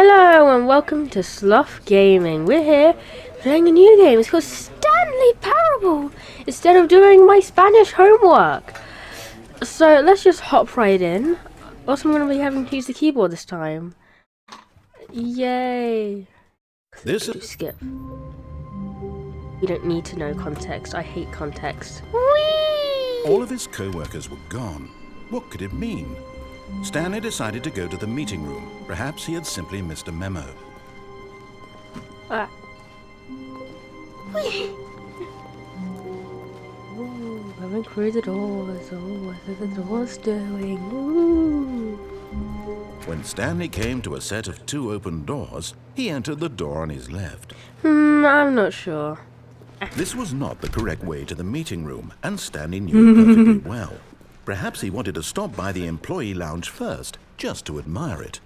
Hello and welcome to Sloth Gaming. We're here playing a new game. It's called Stanley Parable instead of doing my Spanish homework. So let's just hop right in. Also, I'm going to be having to use the keyboard this time. Yay. This is skip. You don't need to know context. I hate context. Whee! all of his co-workers were gone. What could it mean? Stanley decided to go to the meeting room. Perhaps he had simply missed a memo. Whee! Ooh, going through the doors. Oh, what are the doors doing? Ooh. When Stanley came to a set of two open doors, he entered the door on his left. I'm not sure. This was not the correct way to the meeting room, and Stanley knew it perfectly well. Perhaps he wanted to stop by the employee lounge first, just to admire it.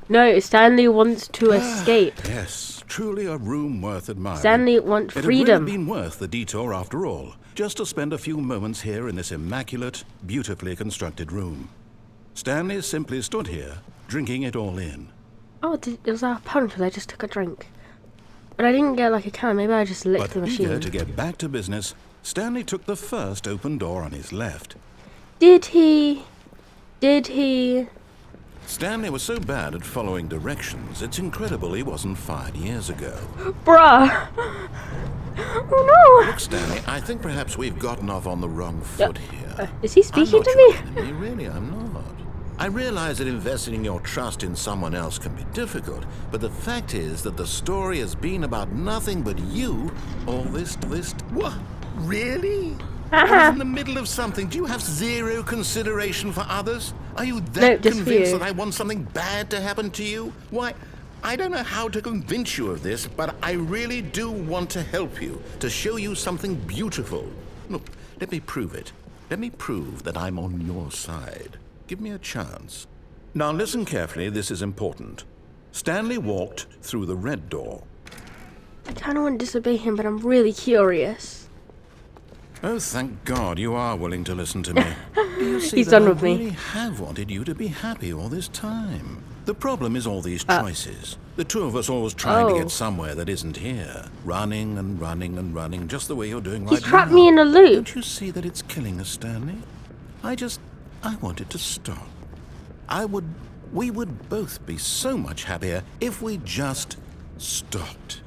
No, Stanley wants to escape. Yes, truly a room worth admiring. Stanley wants It had freedom. really been worth the detour after all, just to spend a few moments here in this immaculate, beautifully constructed room. Stanley simply stood here, drinking it all in. Oh, was that a punch? Because I just took a drink. But I didn't get like a can. Maybe I just licked the But machine. eager to get back to business, Stanley took the first open door on his left. Did he? Did he? Stanley was so bad at following directions, it's incredible he wasn't fired years ago. Bruh! Oh no! Look, Stanley, I think perhaps we've gotten off on the wrong foot here. Is he I'm speaking not to your me? enemy, really, I'm not. I realize that investing your trust in someone else can be difficult, but the fact is that the story has been about nothing but you all this. What? Really? I was in the middle of something. Do you have zero consideration for others? Are you that just for convinced you. that I want something bad to happen to you? Why, I don't know how to convince you of this, but I really do want to help you, to show you something beautiful. Look, let me prove it. Let me prove that I'm on your side. Give me a chance. Now listen carefully, this is important. Stanley walked through the red door. I kind of want to disobey him, but I'm really curious. Oh, thank God you are willing to listen to me. Do you see He's that done with I me. really have wanted you to be happy all this time. The problem is all these choices. The two of us always trying to Oh. get somewhere that isn't here. Running and running and running, just the way you're doing He right now. trapped me in a loop. Don't you see that it's killing us, Stanley? I wanted to stop. We would both be so much happier if we just stopped.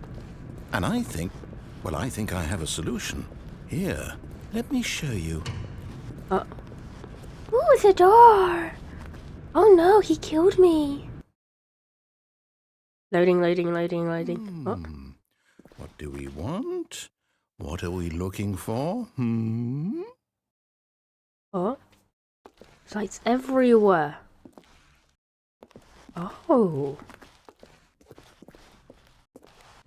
And I think I have a solution. Here, let me show you. Ooh, the door! Oh no, he killed me. Loading. Oh. What do we want? What are we looking for? Oh. Lights everywhere. Oh.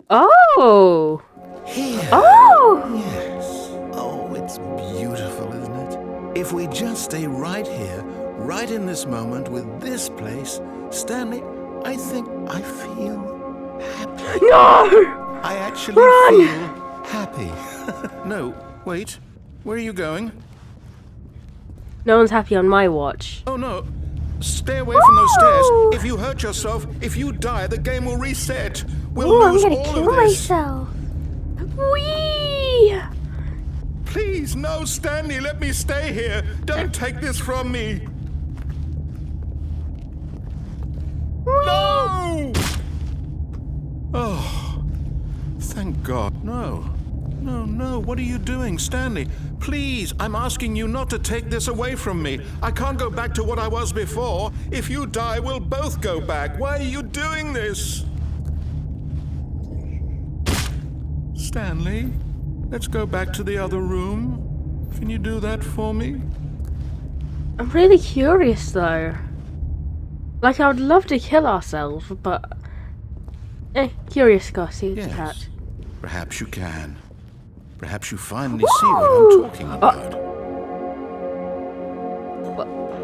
Oh! Here. Oh! Yes. Oh, it's beautiful, isn't it? If we just stay right here, right in this moment with this place, Stanley, I think I feel happy. No! I actually Run! feel happy. No, wait. Where are you going? No one's happy on my watch. Oh, no. Stay away from those stairs. Woo! If you hurt yourself, if you die, the game will reset. We'll Ooh, I'm lose gonna all kill of this. myself. Whee! Please, no, Stanley, let me stay here. Don't take this from me. No! Oh, thank God. No. No, what are you doing, Stanley? Please, I'm asking you not to take this away from me. I can't go back to what I was before. If you die, we'll both go back. Why are you doing this? Stanley, let's go back to the other room. Can you do that for me? I'm really curious though. Like, I would love to kill ourselves, but... curious, go see what you catch. Perhaps you can. Perhaps you finally see what I'm talking about.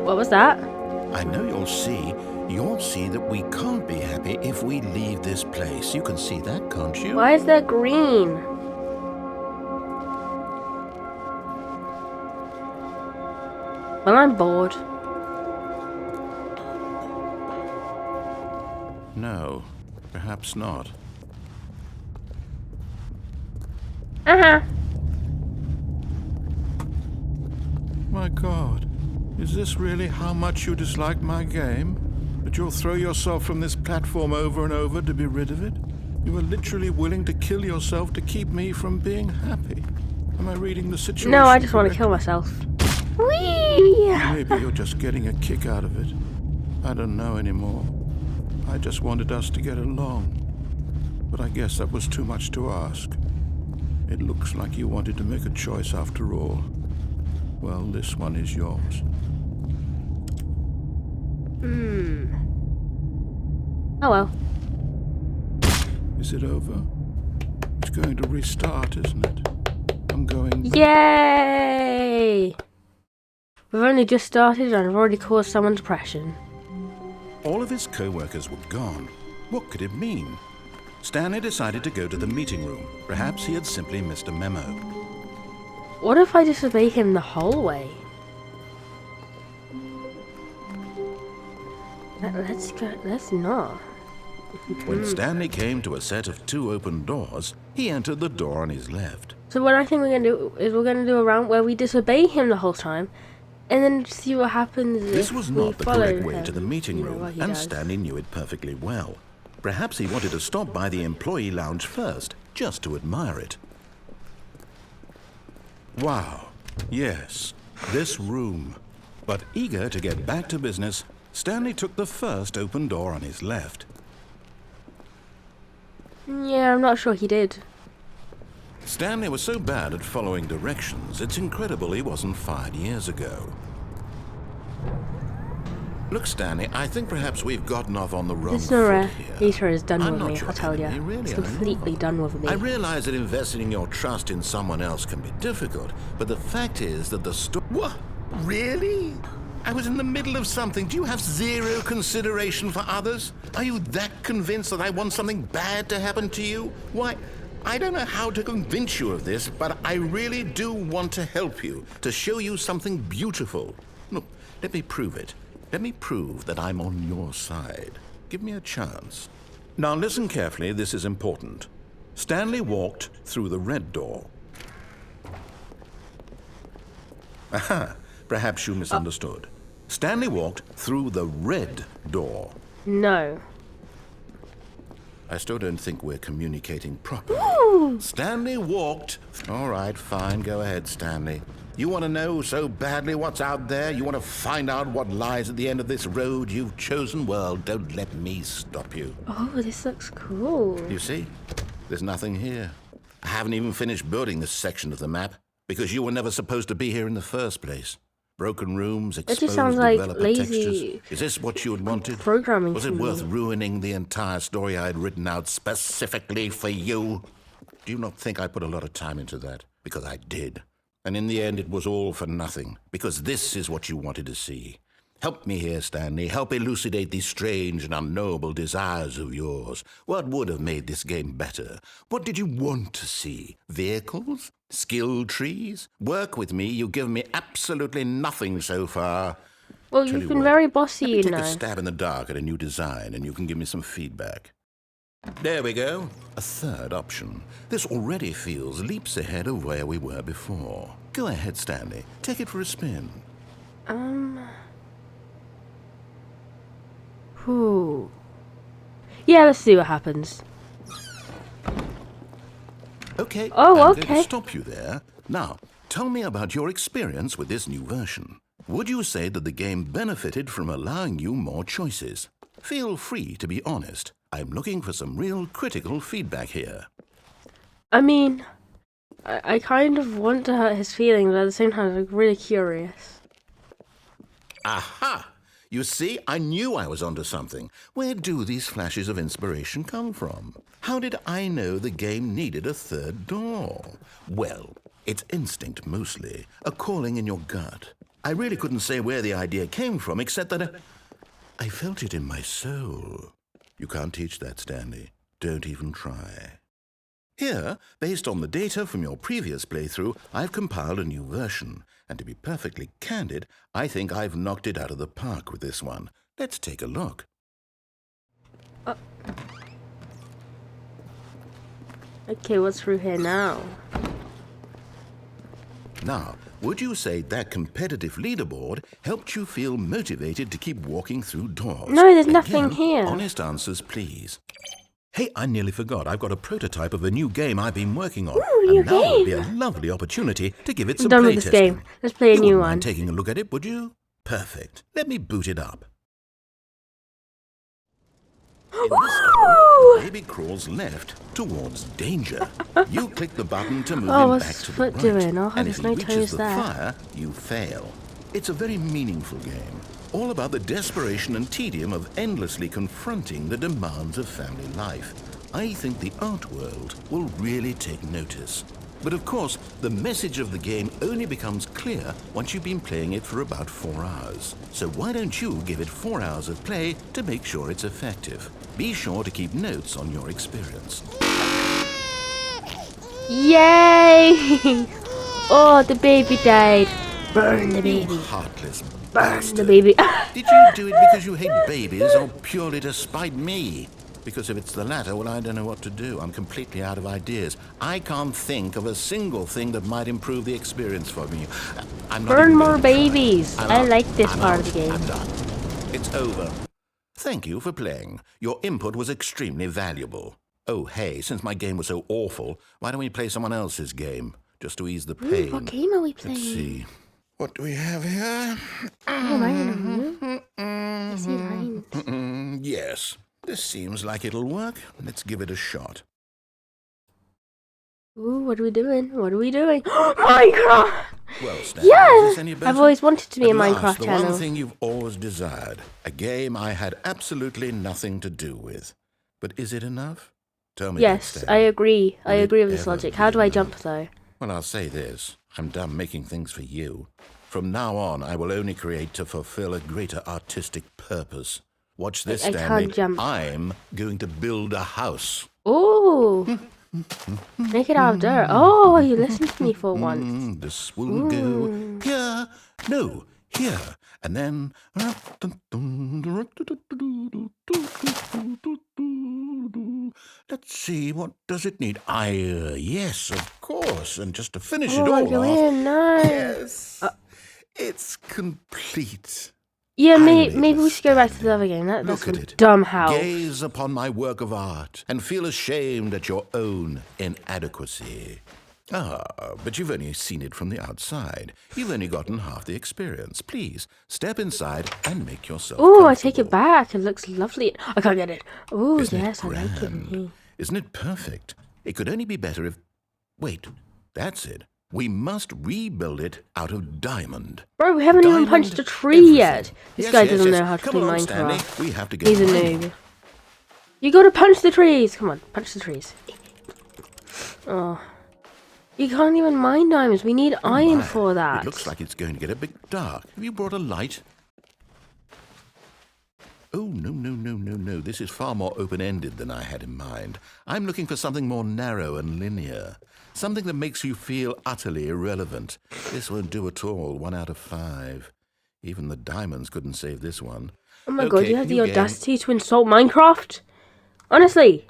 What was that? I know you'll see that we can't be happy if we leave this place. You can see that, can't you? Why is there green? Well, I'm bored. No, Perhaps not. My God, is this really how much you dislike my game? That you'll throw yourself from this platform over and over to be rid of it? You were literally willing to kill yourself to keep me from being happy. Am I reading the situation? No, I just want to kill myself. Whee! Maybe you're just getting a kick out of it. I don't know anymore. I just wanted us to get along. But I guess that was too much to ask. It looks like you wanted to make a choice after all. Well, this one is yours. Oh well. Is it over? It's going to restart, isn't it? I'm going back. Yay! We've only just started and I've already caused someone depression. All of his co-workers were gone. What could it mean? Stanley decided to go to the meeting room. Perhaps he had simply missed a memo. What if I disobey him the whole way? Let's go. Let's not. When Stanley came to a set of 2 open doors, he entered the door on his left. So what I think we're gonna do is we're gonna do a round where we disobey him the whole time, and then see what happens. This if was we not the follow correct way him. to the meeting You know, room, what he and does. Stanley knew it perfectly well. Perhaps he wanted to stop by the employee lounge first, just to admire it. Wow, yes, this room. But eager to get back to business, Stanley took the first open door on his left. Yeah, I'm not sure he did. Stanley was so bad at following directions, it's incredible he wasn't fired years ago. Look, Stanley, I think perhaps we've gotten off on the wrong This foot here. narrator is done I'm with not me, your I'll tell you. enemy, really, It's I know. completely done with me. I realize that investing your trust in someone else can be difficult, but the fact is that the What? Really? I was in the middle of something. Do you have zero consideration for others? Are you that convinced that I want something bad to happen to you? Why, I don't know how to convince you of this, but I really do want to help you, to show you something beautiful. Look, let me prove it. Let me prove that I'm on your side. Give me a chance. Now listen carefully, this is important. Stanley walked through the red door. Aha, perhaps you misunderstood. Stanley walked through the red door. No. I still don't think we're communicating properly. Ooh. Stanley walked... All right, fine, go ahead, Stanley. You want to know so badly what's out there? You want to find out what lies at the end of this road you've chosen? Well, don't let me stop you. Oh, this looks cool. You see? There's nothing here. I haven't even finished building this section of the map because you were never supposed to be here in the first place. Broken rooms, exposed just sounds like developer lazy textures. Is this what you had wanted? programming Was to it me. worth ruining the entire story I had written out specifically for you? Do you not think I put a lot of time into that? Because I did. And in the end, it was all for nothing, because this is what you wanted to see. Help me here, Stanley. Help elucidate these strange and unknowable desires of yours. What would have made this game better? What did you want to see? Vehicles? Skill trees? Work with me. You've given me absolutely nothing so far. Well, Tell you've you been what, very bossy, Let me you take know. a stab in the dark at a new design, and you can give me some feedback. There we go. A third option. This already feels leaps ahead of where we were before. Go ahead, Stanley. Take it for a spin. Whew. Yeah, let's see what happens. Okay, Oh, I'm going okay. to stop you there. Now, tell me about your experience with this new version. Would you say that the game benefited from allowing you more choices? Feel free to be honest. I'm looking for some real critical feedback here. I mean, I kind of want to hurt his feelings, but at the same time, I'm like, really curious. Aha! You see, I knew I was onto something. Where do these flashes of inspiration come from? How did I know the game needed a third door? Well, it's instinct mostly, a calling in your gut. I really couldn't say where the idea came from, except that I felt it in my soul. You can't teach that, Stanley. Don't even try. Here, based on the data from your previous playthrough, I've compiled a new version. And to be perfectly candid, I think I've knocked it out of the park with this one. Let's take a look. Okay, what's through here now? Now, would you say that competitive leaderboard helped you feel motivated to keep walking through doors? No, there's nothing Again, here. Honest answers, please. Hey, I nearly forgot. I've got a prototype of a new game I've been working on. Ooh, and new now would be game. a lovely opportunity to give it I'm some done play with this testing. game. Let's play a You new wouldn't one. mind taking a look at it, would you? Perfect. Let me boot it up. In this Ooh! game, baby crawls left towards danger. You click the button to move Oh, him what's back to the Foot right. doing? Oh, and there's if no he reaches toes the there. fire, you fail. It's a very meaningful game, all about the desperation and tedium of endlessly confronting the demands of family life. I think the art world will really take notice. But of course, the message of the game only becomes clear once you've been playing it for about 4 hours. So why don't you give it 4 hours of play to make sure it's effective? Be sure to keep notes on your experience. Yay! Oh, the baby died. Burn the baby. You heartless Burn bastard. the baby. Did you do it because you hate babies or purely to spite me? Because if it's the latter, well, I don't know what to do. I'm completely out of ideas. I can't think of a single thing that might improve the experience for me. I'm not Burn even more going to try. babies. I'm I out. like this I'm part out. of the game. I'm done. It's over. Thank you for playing. Your input was extremely valuable. Oh, hey, since my game was so awful, why don't we play someone else's game? Just to ease the pain. What game are we playing? Let's see. What do we have here? Oh, mine. I see mine. Yes. This seems like it'll work. Let's give it a shot. Ooh, what are we doing? What are we doing? Minecraft! Well, Stanley, Yeah! is this any better? I've always wanted to be a At last, Minecraft the channel. one thing you've always desired. A game I had absolutely nothing to do with. But is it enough? Tell me that, Yes, Stanley. I agree. I Will it agree with this ever logic. be How do I enough? jump, though? Well, I'll say this. I'm done making things for you. From now on, I will only create to fulfill a greater artistic purpose. Watch this, I Stanley. can't jump. I'm going to build a house. Ooh! Make it out of dirt. Oh, you listened to me for once. This will go here. No, here. And then... Let's see, what does it need? Yes, of course. And just to finish it Oh, all go off... in, no. Yes, it's complete. Yeah, I maybe made we a should go back to the Stanley. other game. That's Look a at it. dumb house. Gaze upon my work of art and feel ashamed at your own inadequacy. Ah, but you've only seen it from the outside. You've only gotten half the experience. Please, step inside and make yourself Ooh, I take it comfortable. back. It looks lovely. I can't get it. Ooh, Isn't yes, it I like grand? it. Isn't it perfect? It could only be better if... Wait, that's it. We must rebuild it out of diamond. Bro, we haven't even Diamond punched a tree everything. yet. This Yes, guy yes, doesn't yes. know how to Come play along, Minecraft. Stanley. We have to get He's a mining. noob. You gotta punch the trees. Come on, punch the trees. Oh. You can't even mine diamonds. We need iron My, for that. It looks like it's going to get a bit dark. Have you brought a light? Oh, no. This is far more open-ended than I had in mind. I'm looking for something more narrow and linear. Something that makes you feel utterly irrelevant. This won't do at all. 1 out of 5. Even the diamonds couldn't save this one. Oh my god, you have the new game. audacity to insult Minecraft? Honestly.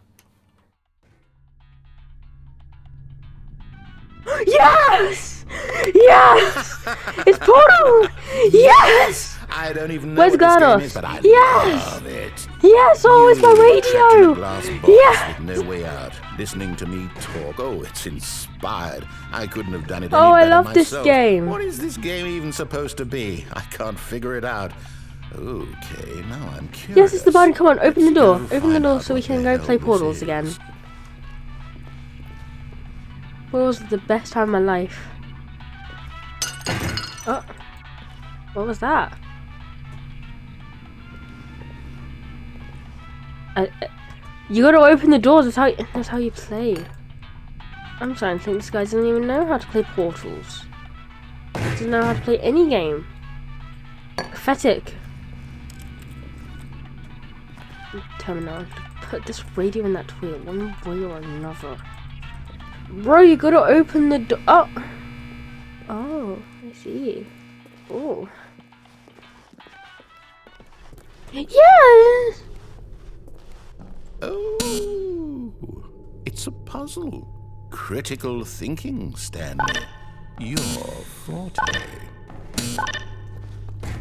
Yes! Yes! It's Portal! Yes! I don't even know Where's what this game Gardos? is, but I Yes! love it. Yes! Oh, it's my You trapped in a radio! glass box Yeah! with no way out, listening to me talk. Oh, it's inspired. I couldn't have done it Oh, any I better love this myself. game. What is this game even supposed to be? I can't figure it out. Okay, now I'm curious. Yes, it's the button. Come on, open the Let's door. go Open the find door out so we what can the go hell play this Portals is. again. Portals was the best time of my life. Oh. What was that? You gotta open the doors. That's how you play. I'm starting to think this guy doesn't even know how to play Portals. He doesn't know how to play any game. Pathetic. Tell me now. Put this radio in that toilet, one way or another. Bro, you gotta open the door. Oh. Oh, I see. Oh. Yes! Oh, it's It's a puzzle. Critical thinking, Stanley. Your forte.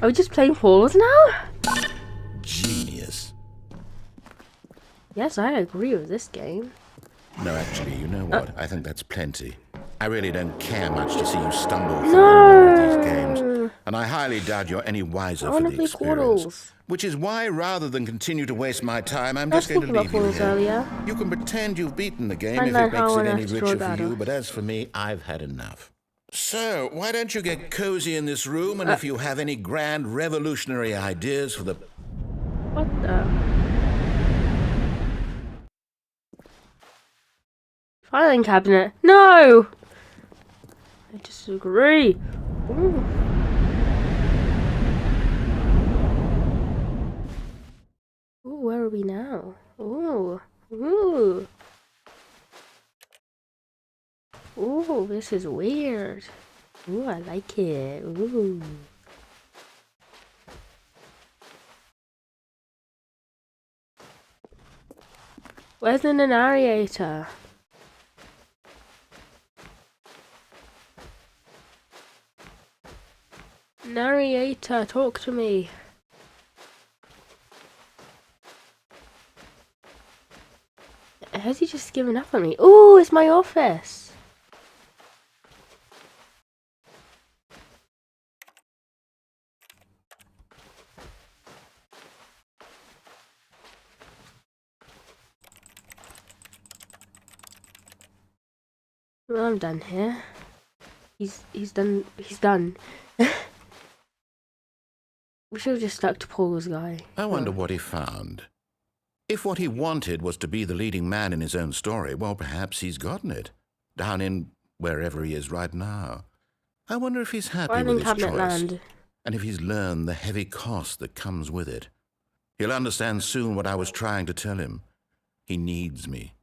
Are we just playing Falls now? Genius. Yes, I agree with this game. No, actually, you know what? I think that's plenty. I really don't care much to see you stumble through more of these games, and I highly doubt you're any wiser for the experience. Portals. Which is why, rather than continue to waste my time, I'm just going to leave you here. Earlier. You can pretend you've beaten the game if it makes it any richer for you, but as for me, I've had enough. So, why don't you get cozy in this room, and if you have any grand revolutionary ideas for the... What the? Filing cabinet. No! I disagree. Ooh. Ooh, where are we now? Ooh. Ooh. Ooh, this is weird. Ooh, I like it. Ooh. Where's the narrator? Narrator, talk to me. Has he just given up on me? Oh, it's my office. Well, I'm done here. He's done. He's done. We should have just stuck to Paul's guy. I wonder what he found. If what he wanted was to be the leading man in his own story, well, perhaps he's gotten it. Down in wherever he is right now. I wonder if he's happy with his choice. Land. And if he's learned the heavy cost that comes with it. He'll understand soon what I was trying to tell him. He needs me.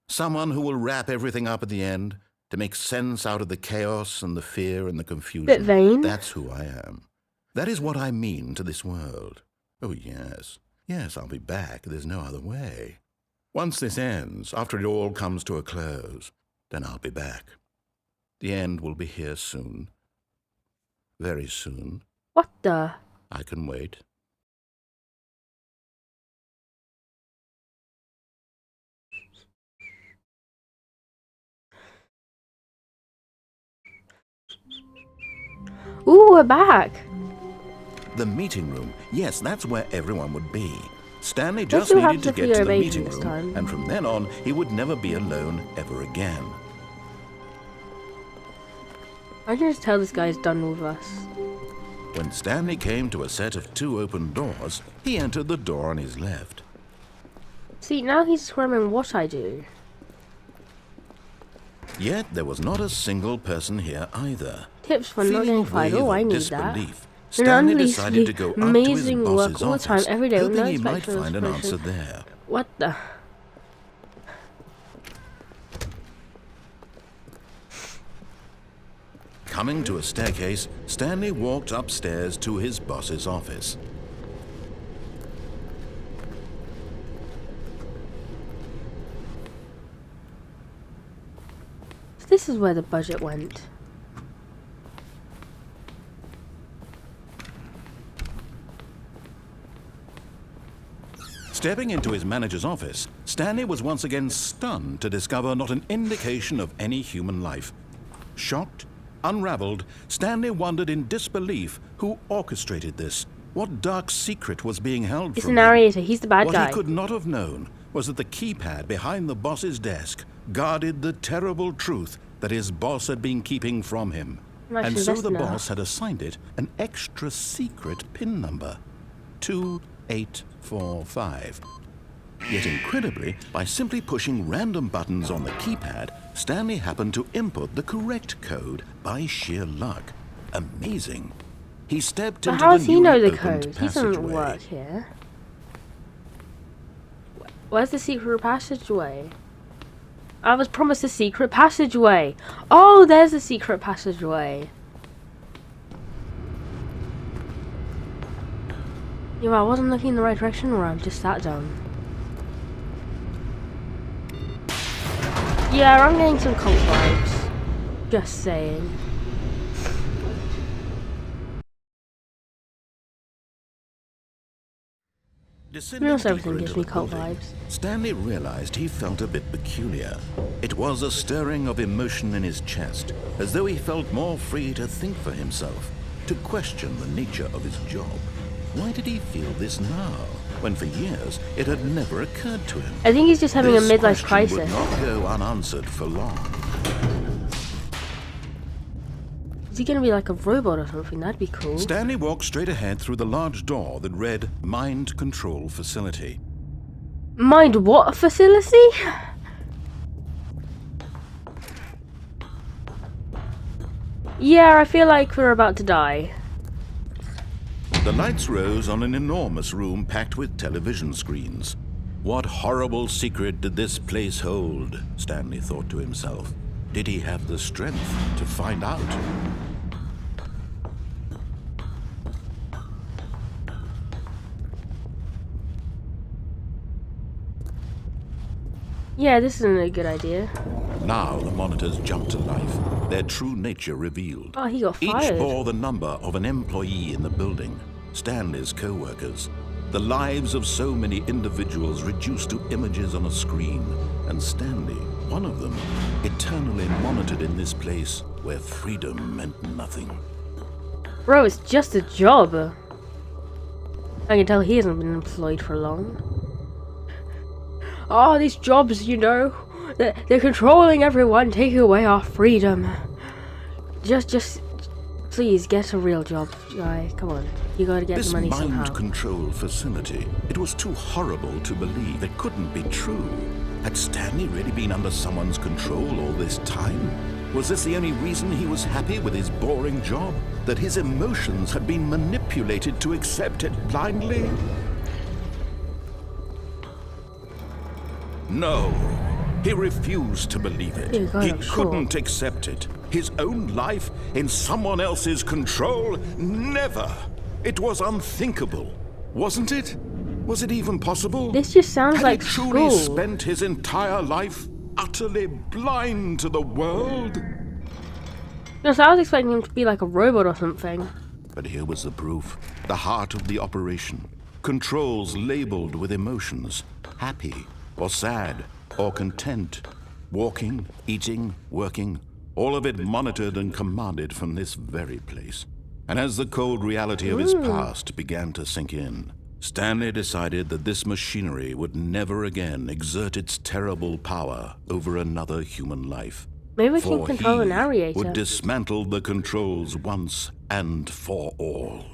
Someone who will wrap everything up at the end, to make sense out of the chaos and the fear and the confusion. Bit vain. That's who I am. That is what I mean to this world. Oh, yes. Yes, I'll be back. There's no other way. Once this ends, after it all comes to a close, then I'll be back. The end will be here soon. Very soon. What the? I can wait. Ooh, we're back. The meeting room. Yes, that's where everyone would be. Stanley Let's just see what needed to happens if get to you're the a baby meeting this room, time. and from then on, he would never be alone ever again. I can just tell this guy's done with us. When Stanley came to a set of 2 open doors, he entered the door on his left. See, now he's describing what I do. Yet there was not a single person here either. Tips for not Feeling getting a fired. wave Oh, I of need that. disbelief, An Stanley decided to go up to his amazing work boss's all the time, office, every day, with hoping no he might expectation of find an answer inspiration. there. What the? Coming to a staircase, Stanley walked upstairs to his boss's office. This is where the budget went. Stepping into his manager's office, Stanley was once again stunned to discover not an indication of any human life. Shocked, unraveled, Stanley wondered in disbelief who orchestrated this. What dark secret was being held It's from the him? narrator. He's the bad What guy. he could not have known was that the keypad behind the boss's desk guarded the terrible truth that his boss had been keeping from him. I'm And actually so invested the now. boss had assigned it an extra secret PIN number. 2845. Yet incredibly, by simply pushing random buttons on the keypad, Stanley happened to input the correct code by sheer luck. Amazing. He stepped But into how the does he know newly the opened code? He doesn't passageway. work here. Where's the secret passageway? I was promised a secret passageway. Oh, there's a secret passageway. Yeah, I wasn't looking in the right direction, or I'm just that dumb. Yeah, I'm getting some cult vibes. Just saying. Descending Almost deeper everything into gives the me cult building, vibes. Stanley realized he felt a bit peculiar. It was a stirring of emotion in his chest, as though he felt more free to think for himself, to question the nature of his job. Why did he feel this now, when for years it had never occurred to him? I think he's just having This a midlife question crisis. would not go unanswered for long. Is he gonna be like a robot or something? That'd be cool. Stanley walked straight ahead through the large door that read Mind Control Facility. Mind what facility? Yeah, I feel like we're about to die. The lights rose on an enormous room packed with television screens. What horrible secret did this place hold? Stanley thought to himself. Did he have the strength to find out? Yeah, this isn't a good idea. Now the monitors jumped to life, their true nature revealed. Oh, he got Each fired. bore the number of an employee in the building, Stanley's co-workers. The lives of so many individuals reduced to images on a screen, and Stanley, one of them, eternally monitored in this place where freedom meant nothing. Bro, it's just a job. I can tell he hasn't been employed for long. Oh, these jobs, you know, they're controlling everyone, taking away our freedom. Just, please get a real job, guy. Come on, you gotta get the money somehow. This mind control facility, it was too horrible to believe. It couldn't be true. Had Stanley really been under someone's control all this time? Was this the only reason he was happy with his boring job? That his emotions had been manipulated to accept it blindly? No, he refused to believe it. He couldn't accept it. His own life in someone else's control? Never. It was unthinkable, wasn't it? Was it even possible? This just sounds like Had he truly school. spent his entire life utterly blind to the world? No, so I was expecting him to be like a robot or something. But here was the proof. The heart of the operation. Controls labeled with emotions. Happy or sad or content. Walking, eating, working. All of it monitored and commanded from this very place. And as the cold reality of his past began to sink in, Stanley decided that this machinery would never again exert its terrible power over another human life. Maybe we can control the he narrator. would dismantle the controls once and for all.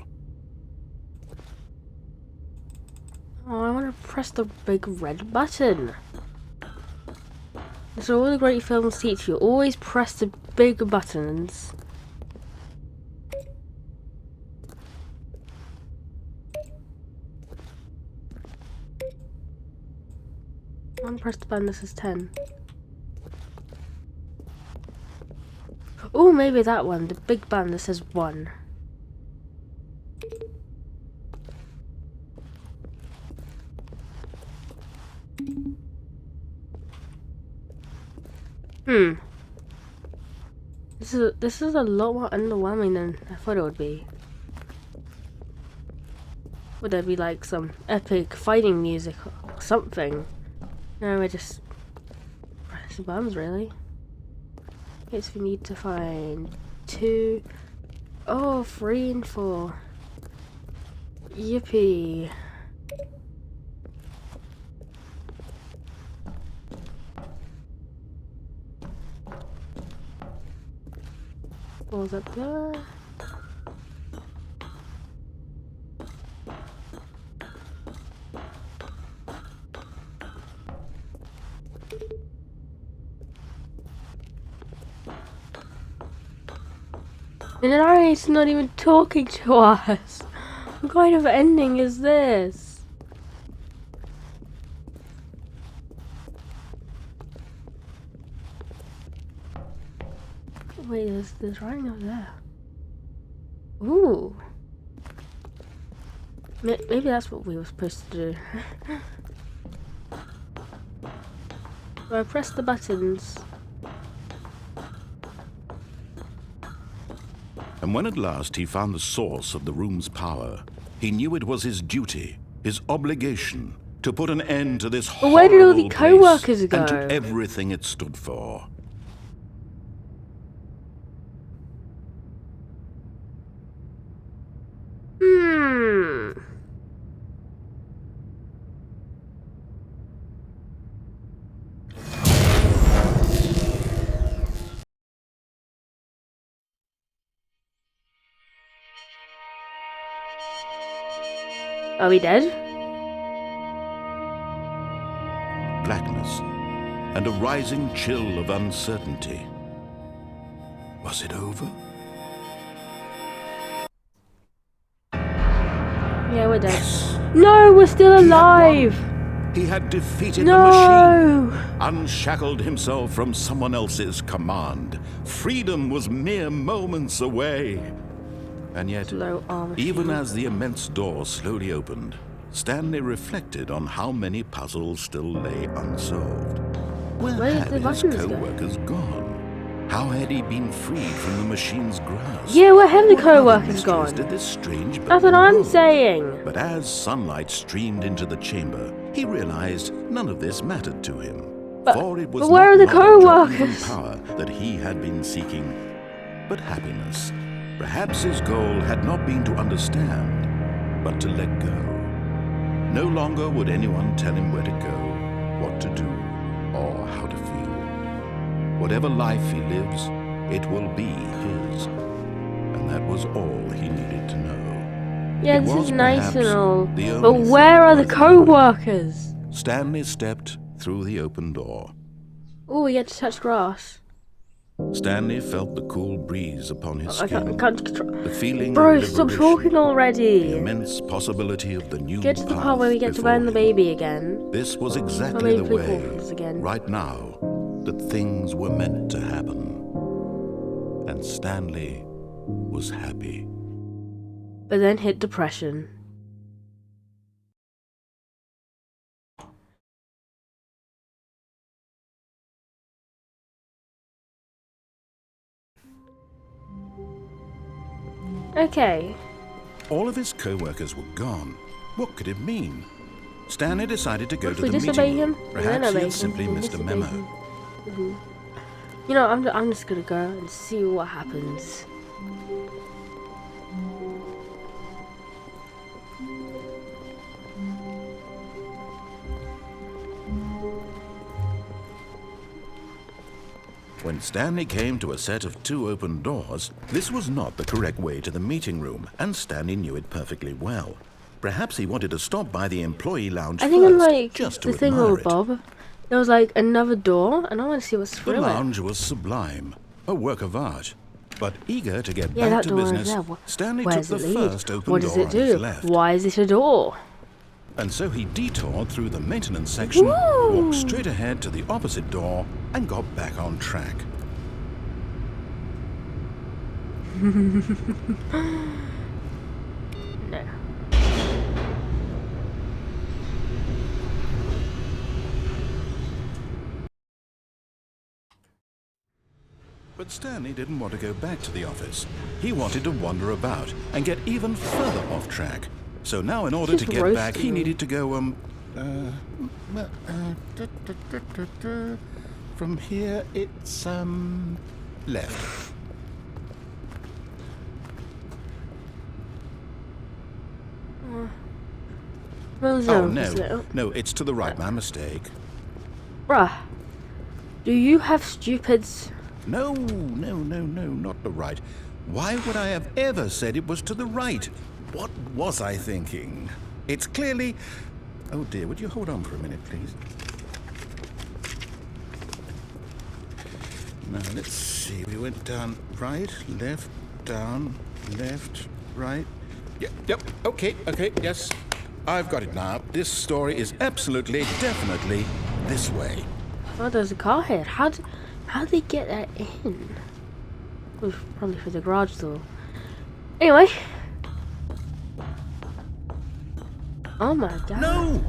Oh, I want to press the big red button. That's what all the great films teach you. Always press the big buttons. One press the button, this is 10. Oh, maybe that one. The big button that says 1. This is a lot more underwhelming than I thought it would be. Would there be like some epic fighting music or something? No, I just press the buttons really. It's we need to find 2. Oh, 3 and 4. Yippee. Balls up there. And then Ari's not even talking to us. What kind of ending is this? Wait, there's writing over there. Ooh. Maybe that's what we were supposed to do. So I press the buttons. And when at last he found the source of the room's power, he knew it was his duty, his obligation, to put an end to this But where did all the horrible co-workers place go? and to everything it stood for. Are we dead? Blackness and a rising chill of uncertainty. Was it over? Yeah, we're dead. Yes. No, we're still alive! He had defeated No! the machine, unshackled himself from someone else's command. Freedom was mere moments away. And yet, Slow arm even machine. as the immense door slowly opened, Stanley reflected on how many puzzles still lay unsolved. Where Where did had the his buttons go? co-workers gone? How had he been freed from the machine's grasp? Yeah, where have the What other co-workers mysteries gone? did this strange That's what building I'm hold? saying. But as sunlight streamed into the chamber, he realized none of this mattered to him. For it was but where not are the knowledge or even co-workers? power that he had been seeking, but happiness. Perhaps his goal had not been to understand, but to let go. No longer would anyone tell him where to go, what to do, or how to feel. Whatever life he lives, it will be his. And that was all he needed to know. Yeah, It this was is nice and perhaps all. the But only where are the thing worth co-workers? Stanley stepped through the open door. Oh, we get to touch grass. Stanley felt the cool breeze upon his I skin. can't control. The feeling Bro, of stop liberation, talking the already. immense possibility of the new Get to the path part where we get to before burn the him. baby again. This was exactly maybe the play way, Corpus again. right now, that things were meant to happen. And Stanley was happy. But then hit depression. Okay. All of his co-workers were gone. What could it mean? Stanley decided to go What to if the we disobey meeting room. him? Perhaps he obey had simply him. missed a Disobey memo. him. You know, I'm just gonna go and see what happens. When Stanley came to a set of 2 open doors, this was not the correct way to the meeting room, and Stanley knew it perfectly well. Perhaps he wanted to stop by the employee lounge I think first, unlike just to the thing admire with it. Bob, there was like another door, and I want to see what's The through it. lounge was sublime, a work of art. But eager to get Yeah, back that to door is business, there. Stanley Where took does the it lead? first open What does door it on his do? left. Why is it a door? And so he detoured through the maintenance section, Woo! walked straight ahead to the opposite door, and got back on track. No. But Stanley didn't want to go back to the office. He wanted to wander about and get even further off track. So now in order to Just get back, roasting he me. needed to go, from here it's, left. Oh, no, it's to the right, my mistake. Bruh, do you have stupids? No, not the right. Why would I have ever said it was to the right? What was I thinking? It's clearly... Oh dear, would you hold on for a minute, please? Now, let's see. We went down right, left, down, left, right. Yep, okay, yes. I've got it now. This story is absolutely, definitely this way. Oh, there's a car here. How'd they get that in? Probably through the garage door. Anyway. Oh my god.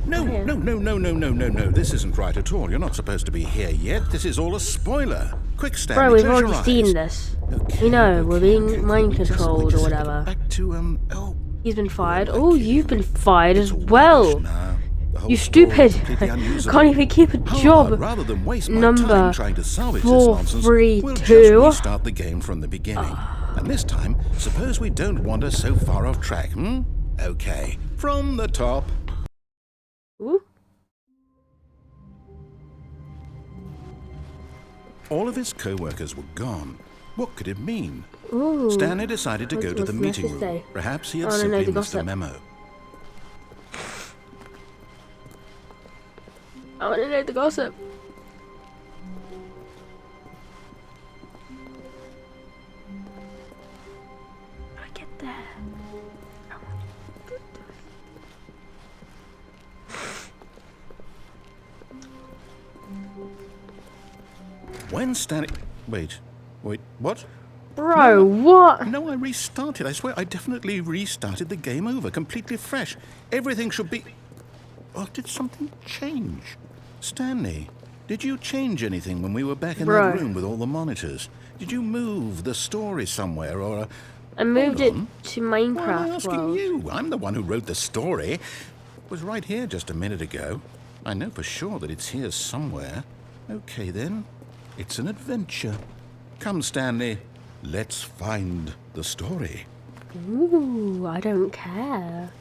No. This isn't right at all. You're not supposed to be here yet. This is all a spoiler. Quick, Stanley, Bro, we've close your already eyes. seen this. Okay, We know, we're being okay. mind We controlled just or have to whatever. get back to, He's been fired. Who am I Oh, kidding? you've been fired It's as all well. rubbish now. The whole You story is stupid. completely unusable. Can't even keep a How job. about, rather than waste my Number time trying to salvage this nonsense, 432. we'll just restart the game from the beginning. And this time, suppose we don't wander so far off track, Okay, from the top. Ooh. All of his co-workers were gone. What could it mean? Ooh. Stanley decided to go to the What's meeting left to room. say? Perhaps he had I wanna know simply the missed a gossip. memo. I want to know the gossip. How do I get there? When Stanley... Wait, what? Bro, what? No, I restarted. I swear I definitely restarted the game over, completely fresh. Everything should be... Or did something change? Stanley, did you change anything when we were back in Bro. that room with all the monitors? Did you move the story somewhere or... I moved it on. to Why am I Minecraft asking world. you? I'm the one who wrote the story. It was right here just a minute ago. I know for sure that it's here somewhere. Okay, then. It's an adventure. Come, Stanley. Let's find the story. Ooh, I don't care.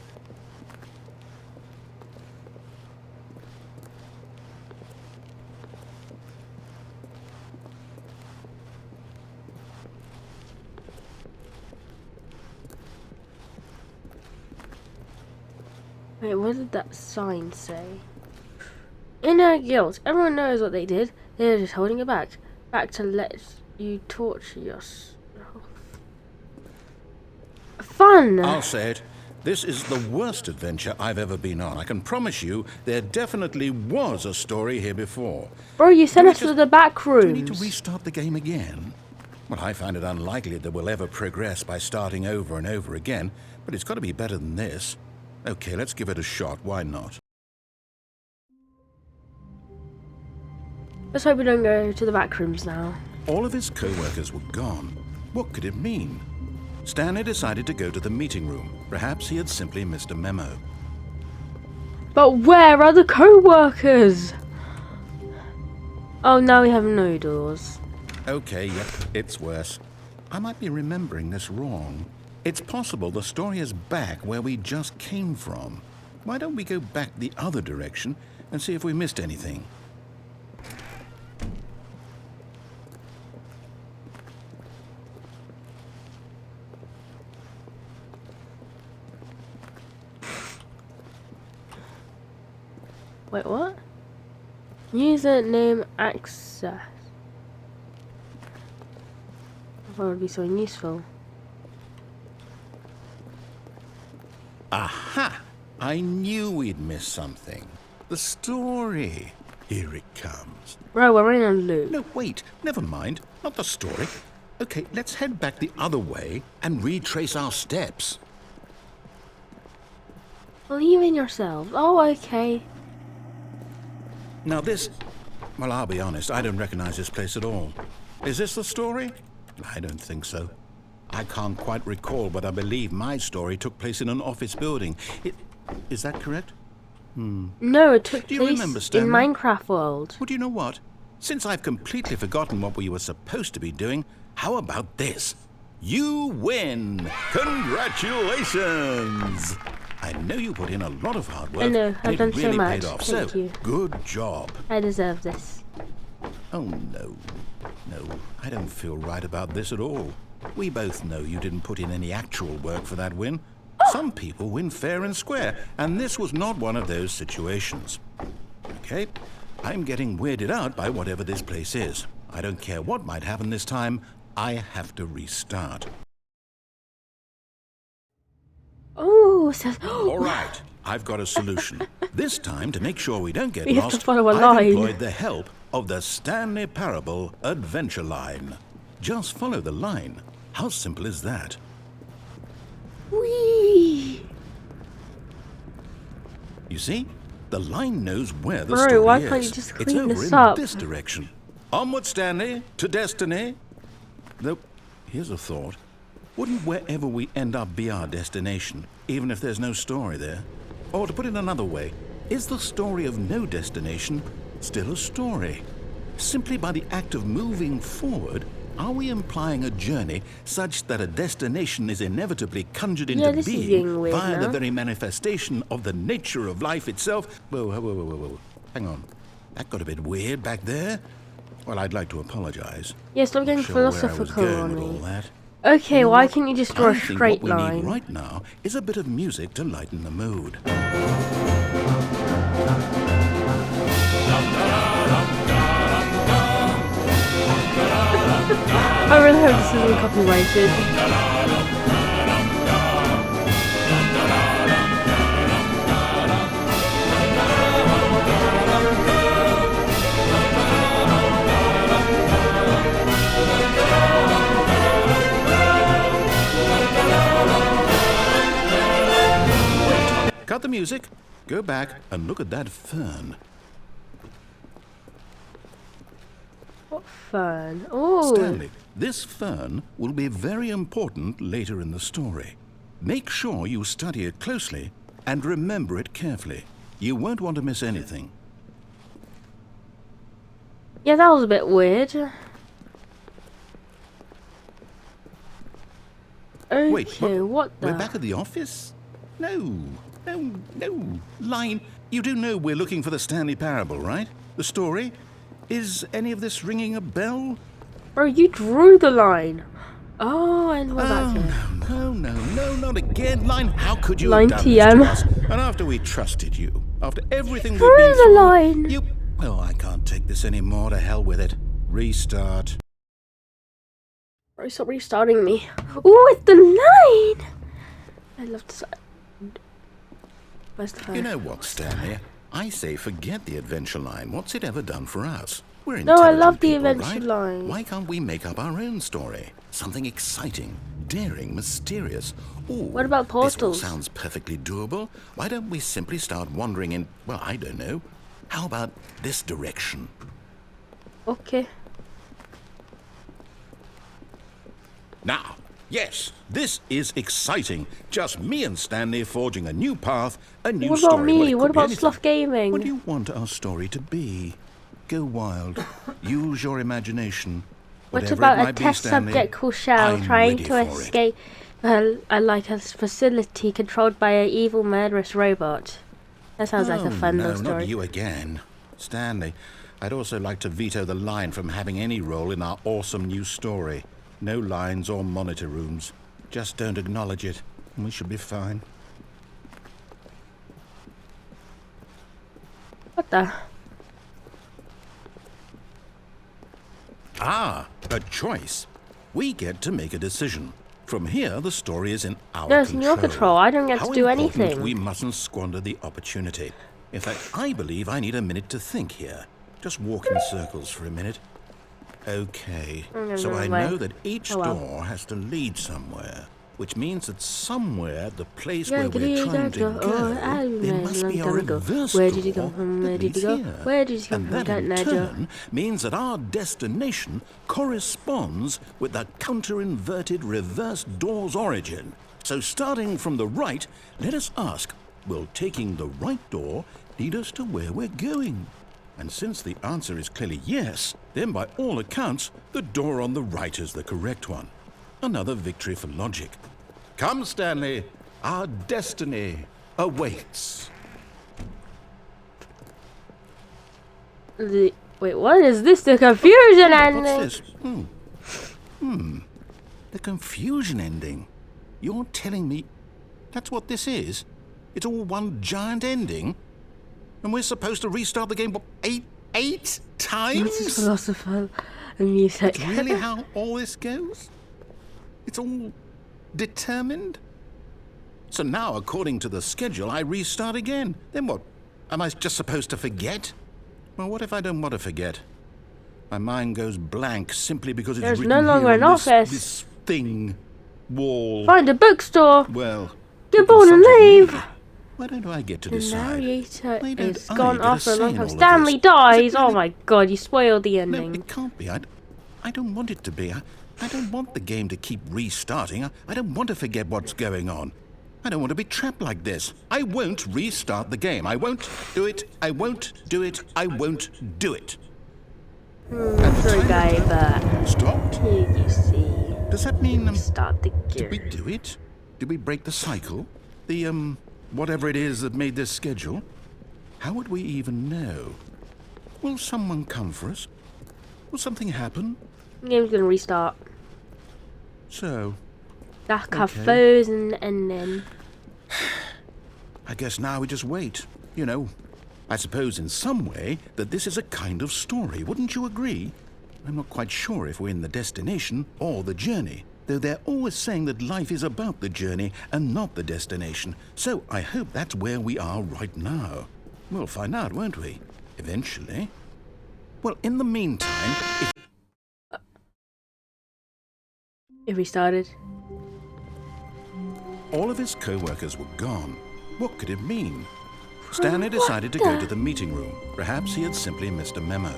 Wait, what did that sign say? Inner guilt. Everyone knows what they did. They're just holding it back. Back to let you torture yourself. Fun! I'll say it. This is the worst adventure I've ever been on. I can promise you there definitely was a story here before. Bro, you sent us Do we to the back Do we need to rooms. restart the game again? Well, I find it unlikely that we'll ever progress by starting over and over again, but it's got to be better than this. Okay, let's give it a shot. Why not? Let's hope we don't go to the back rooms now. All of his co-workers were gone. What could it mean? Stanley decided to go to the meeting room. Perhaps he had simply missed a memo. But where are the co-workers? Oh, now we have no doors. Okay, yep, it's worse. I might be remembering this wrong. It's possible the story is back where we just came from. Why don't we go back the other direction and see if we missed anything? Wait, what? Username access. I thought it would be something useful. Aha! I knew we'd missed something. The story. Here it comes. Bro, we're in a loop. No, wait. Never mind. Not the story. Okay, let's head back the other way and retrace our steps. Believe in yourselves. Oh, okay. Now this... Well, I'll be honest. I don't recognize this place at all. Is this the story? I don't think so. I can't quite recall, but I believe my story took place in an office building. Is that correct? No, it took Do you place remember, in Stanley? Minecraft world. Well, do you know what? Since I've completely forgotten what we were supposed to be doing, how about this? You win! Congratulations! I know you put in a lot of hard work. I know, and I've it done so really much. paid off. Thank So, you. good job. I deserve this. Oh, no. No, I don't feel right about this at all. We both know you didn't put in any actual work for that win. Some people win fair and square, and this was not one of those situations. Okay, I'm getting weirded out by whatever this place is. I don't care what might happen this time. I have to restart. Oh, so All right, I've got a solution. This time, to make sure we don't get We have to lost, follow a I've line. employed the help of the Stanley Parable Adventure Line. Just follow the line. How simple is that? Whee! You see? The line knows where the Bro, story why is. can't you just It's clean over this in up? this direction. Onward, Stanley, to destiny. Though, here's a thought. Wouldn't wherever we end up be our destination, even if there's no story there? Or to put it another way, is the story of no destination still a story? Simply by the act of moving forward, are we implying a journey such that a destination is inevitably conjured into this is being getting weird via the now. very manifestation of the nature of life itself? Whoa. Hang on. That got a bit weird back there. Well, I'd like to apologize. Yeah, stop getting Not sure where I was philosophical going on with all me. that. Okay, You know why what? can't you just draw I a think straight what we line? need right now is a bit of music to lighten the mood. I really hope this isn't copyrighted. Cut the music, go back and look at that fern. What fun. Oh, Stanley, this fern will be very important later in the story. Make sure you study it closely and remember it carefully. You won't want to miss anything. yeah, that was a bit weird. Okay, Wait, what the? We're back at the office? No. Line, you do know we're looking for the Stanley Parable, right? The story? Is any of this ringing a bell? Bro, you drew the line. Oh, and we're back here. No, not again. Line, how could you Line have done TM. this to us? And after we trusted you, after everything we've Through been the through, line. you... Well, I can't take this anymore. To hell with it. Restart. Bro, stop restarting me. Ooh, it's the line. I love this. Where's the phone? You know what, Stanley? I say forget the adventure line. What's it ever done for us? We're No, I intelligent love the people, adventure right? line. Why can't we make up our own story? Something exciting, daring, mysterious. Ooh, What about portals? This all sounds perfectly doable. Why don't we simply start wandering in, well, I don't know. How about this direction? Okay. Now, yes, this is exciting. Just me and Stanley forging a new path, a new What story. about me? Well, it What could be about anything. Sloth Gaming? What do you want our story to be? Go wild. Use your imagination. What Whatever about it a might be, test Stanley, subject called Shell I'm trying ready to for it. escape like a facility controlled by an evil murderous robot? That sounds like a fun no, little story. not you again. Stanley, I'd also like to veto the line from having any role in our awesome new story. No lines or monitor rooms. Just don't acknowledge it, and we should be fine. What the? Ah, a choice. We get to make a decision. From here, the story is in our No, it's in control. your control. I don't get How to do important anything. We mustn't squander the opportunity. In fact, I believe I need a minute to think here. Just walk in circles for a minute. Okay, so I know that each door has to lead somewhere, which means that somewhere at the place where we're trying to go, there must be a reverse Where did you go door from? Where that did you leads go? here. Where did you go And from? that Don't in know, Joe. turn means that our destination corresponds with the counter-inverted reverse door's origin. So starting from the right, let us ask, will taking the right door lead us to where we're going? And since the answer is clearly yes, then by all accounts, the door on the right is the correct one. Another victory for logic. Come, Stanley, our destiny awaits. Wait, what is this? The confusion ending. What's this? The confusion ending. You're telling me that's what this is? It's all one giant ending? And we're supposed to restart the game, what, eight times? This is philosophical music. That's really how all this goes? It's all determined? So now, according to the schedule, I restart again. Then what? Am I just supposed to forget? Well, what if I don't want to forget? My mind goes blank simply because it's There's written no longer here an on this, office. this thing, wall. Find a bookstore. Well, Get we can bored and something leave. new. Why don't I get to The decide? narrator Why don't is I gone get a after a say long in time. all of Stanley this? dies! Is it Oh really- my god, you spoiled the No, ending. it can't be. I don't want it to be. I don't want the game to keep restarting. I don't want to forget what's going on. I don't want to be trapped like this. I won't restart the game. I won't do it. I won't do it. I won't do it. Sorry, guy, but Stopped? here you see. Does that mean Start the did we game. do it? Did we break the cycle? The whatever it is that made this schedule? How would we even know? Will someone come for us? Will something happen? Game's gonna restart. So, Like Okay. a frozen ending. I guess now we just wait. You know, I suppose in some way that this is a kind of story, wouldn't you agree? I'm not quite sure if we're in the destination or the journey, though they're always saying that life is about the journey and not the destination. So I hope that's where we are right now. We'll find out, won't we? Eventually. Well, in the meantime, if It restarted. all of his co-workers were gone, what could it mean? Stanley decided to go to the meeting room. Perhaps he had simply missed a memo.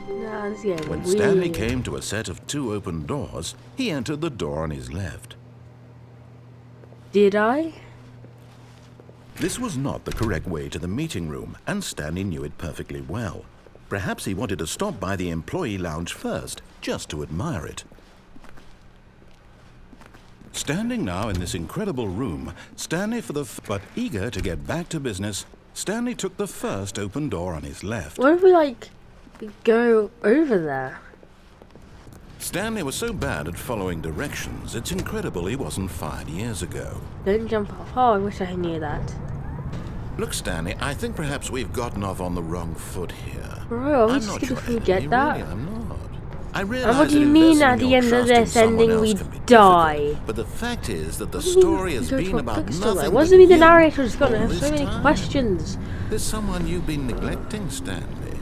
Nah, this game When weird. Stanley came to a set of 2 open doors, he entered the door on his left. Did I? This was not the correct way to the meeting room, and Stanley knew it perfectly well. Perhaps he wanted to stop by the employee lounge first, just to admire it. Standing now in this incredible room, but eager to get back to business, Stanley took the first open door on his left. What if we like go over there? Stanley was so bad at following directions, it's incredible he wasn't fired years ago. Don't jump off. Oh, I wish I knew that. Look, Stanley, I think perhaps we've gotten off on the wrong foot here. Bro, I'm I'm just not gonna your forget enemy, that. really, I'm not. I And realize what do you that mean investing at the your end of trust in this someone ending else we can be die? difficult, but the fact is that the What do you mean story we has go to been a about bookstore? nothing What's but with the you narrator just gonna all have this so many time. questions? There's someone you've been neglecting, Stanley.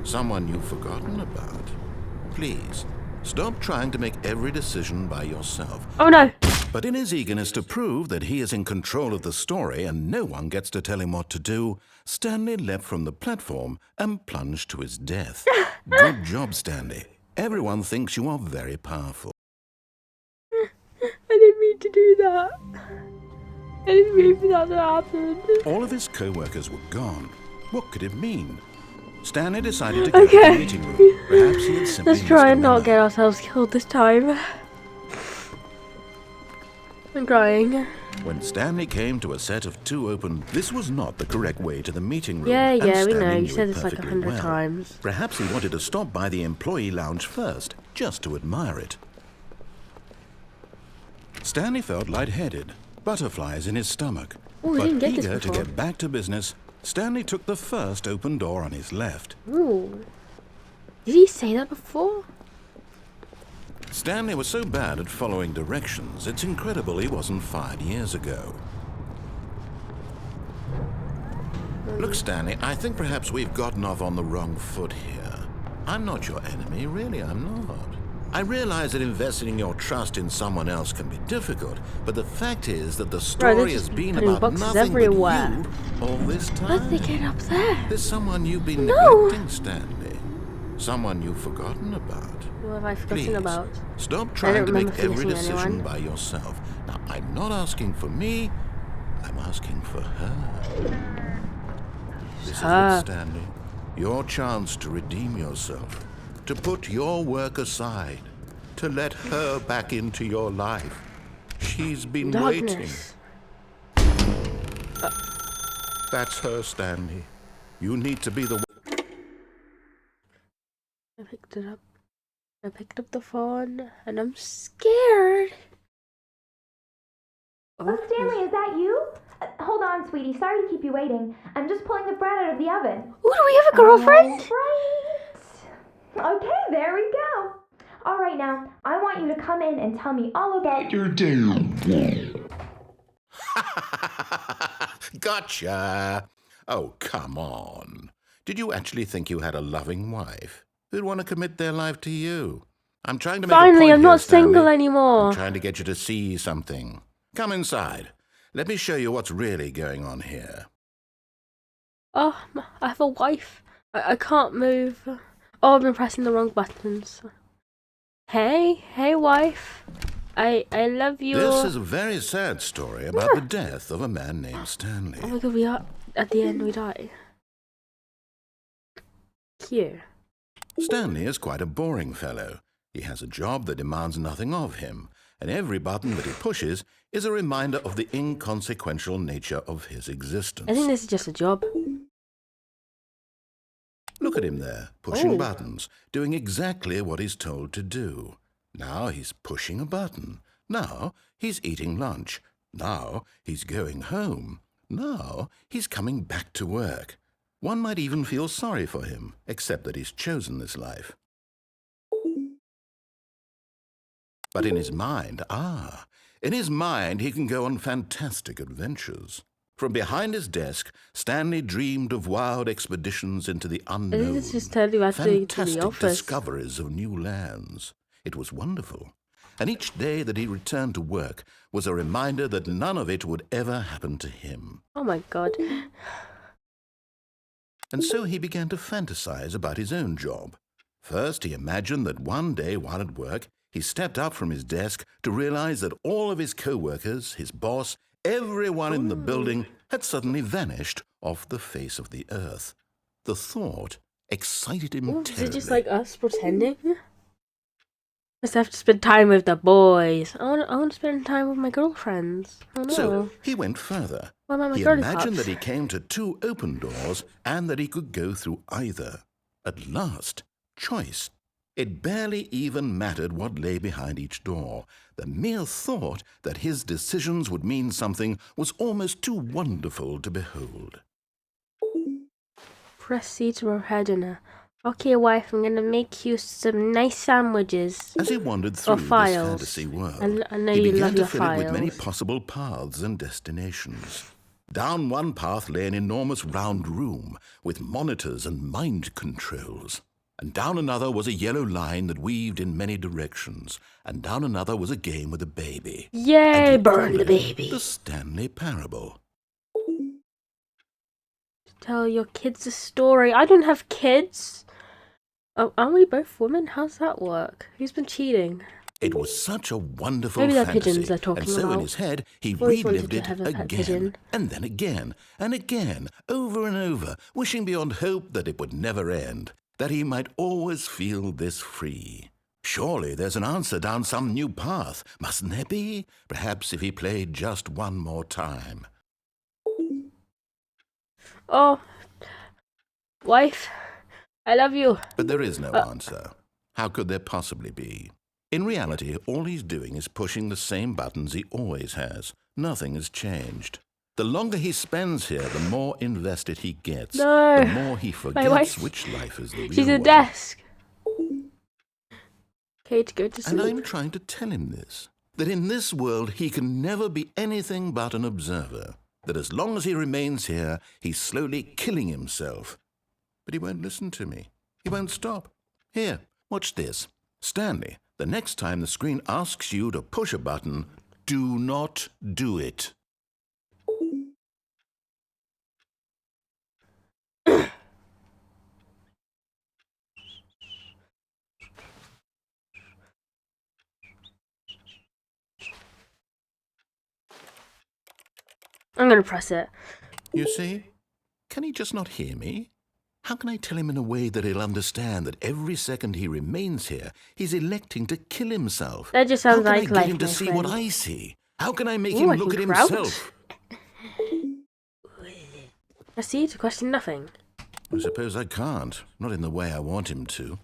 Someone you've forgotten about. Please, stop trying to make every decision by yourself. Oh no! But in his eagerness to prove that he is in control of the story and no one gets to tell him what to do, Stanley leapt from the platform and plunged to his death. Good job, Stanley. Everyone thinks you are very powerful. I didn't mean to do that. I didn't mean for that to happen. All of his co-workers were gone. What could it mean? Stanley decided to go to the Okay. meeting room. Perhaps he had simply Let's try missed a and not memo. get ourselves killed this time. I'm crying. When Stanley came to a set of 2 open, this was not the correct way to the meeting room. Yeah, and yeah, we Stanley know. You knew said it this like perfectly 100 well. times. Perhaps he wanted to stop by the employee lounge first, just to admire it. Stanley felt lightheaded, butterflies in his stomach. Oh, we but didn't get this eager to before. get back to business, Stanley took the first open door on his left. Ooh. Did he say that before? Stanley was so bad at following directions, it's incredible he wasn't fired years ago. Look, Stanley, I think perhaps we've gotten off on the wrong foot here. I'm not your enemy, really, I'm not. I realize that investing your trust in someone else can be difficult, but the fact is that the story they're has just been putting about boxes nothing everywhere. but you all this How did they time. get up there? There's someone you've been No. neglecting, Stanley. Someone you've forgotten about. What have I forgotten Please, about? stop trying to remember make every finishing decision anyone. by yourself. Now, I'm not asking for me, I'm asking for her. This is Her. it, Stanley. Your chance to redeem yourself, to put your work aside, to let her back into your life. She's been waiting. Darkness. That's her, Stanley. You need to be the one. I picked it up. I picked up the phone and I'm scared. Oh, Stanley, is that you? Hold on, sweetie. Sorry to keep you waiting. I'm just pulling the bread out of the oven. Ooh, do we have a girlfriend? Right. Okay, there we go. All right, now, I want you to come in and tell me all about your Gotcha! Oh, come on. Did you actually think you had a loving wife who'd want to commit their life to you? I'm trying to make a Finally, point I'm here, not single Stanley. anymore. I'm trying to get you to see something. Come inside. Let me show you what's really going on here. Oh, I have a wife. I can't move. Oh, I've been pressing the wrong buttons. Hey, wife. I love you. This is a very sad story about the death of a man named Stanley. Oh my god, we are at the end. We die. Cute. Stanley is quite a boring fellow. He has a job that demands nothing of him, and every button that he pushes is a reminder of the inconsequential nature of his existence. I think this is just a job. Look at him there, pushing Oh. buttons, doing exactly what he's told to do. Now he's pushing a button. Now he's eating lunch. Now he's going home. Now he's coming back to work. One might even feel sorry for him, except that he's chosen this life. But in his mind, he can go on fantastic adventures. From behind his desk, Stanley dreamed of wild expeditions into the I unknown, think this is totally about to the fantastic office. discoveries of new lands. It was wonderful. And each day that he returned to work was a reminder that none of it would ever happen to him. Oh my god. And so he began to fantasize about his own job. First, he imagined that one day while at work, he stepped up from his desk to realize that all of his co-workers, his boss, everyone in the building had suddenly vanished off the face of the earth. The thought excited him Is terribly. it just like us pretending? Just have to spend time with the boys. I want to spend time with my girlfriends. Oh no. So he went further. What about my He girly imagined pups? that he came to two open doors and that he could go through either. At last, choice. It barely even mattered what lay behind each door. The mere thought that his decisions would mean something was almost too wonderful to behold. Press C to prepare dinner. Okay, wife, I'm gonna make you some nice sandwiches. As he wandered through this files. fantasy world, I know he you began love to your fill it with many files. possible paths and destinations. Down one path lay an enormous round room with monitors and mind controls. And down another was a yellow line that weaved in many directions. And down another was a game with a baby. Yay, And he burn called the it baby. The Stanley Parable. Tell your kids a story. I don't have kids. Oh, aren't we both women? How's that work? Who's been cheating? It was such a wonderful Maybe they're fantasy, pigeons they're talking and so about. in his head he Always wanted relived to it have a pet again, pigeon. and then again, and again, over and over, wishing beyond hope that it would never end, that he might always feel this free. Surely there's an answer down some new path, mustn't there be? Perhaps if he played just one more time. Oh, wife, I love you. But there is no answer. How could there possibly be? In reality, all he's doing is pushing the same buttons he always has. Nothing has changed. The longer he spends here, the more invested he gets. No. The more he forgets wife. which life is the real She's a one. desk. Okay, to go to And sleep. I'm trying to tell him this, that in this world he can never be anything but an observer, that as long as he remains here, he's slowly killing himself. But he won't listen to me. He won't stop. Here, watch this. Stanley, the next time the screen asks you to push a button, do not do it. I'm gonna press it. You see? Can he just not hear me? How can I tell him in a way that he'll understand that every second he remains here, he's electing to kill himself? That just sounds How like can I life, get him to my see friend. what I see? How can I make Ooh, I him look can at crouch. himself? Press C to question nothing. I suppose I can't. Not in the way I want him to.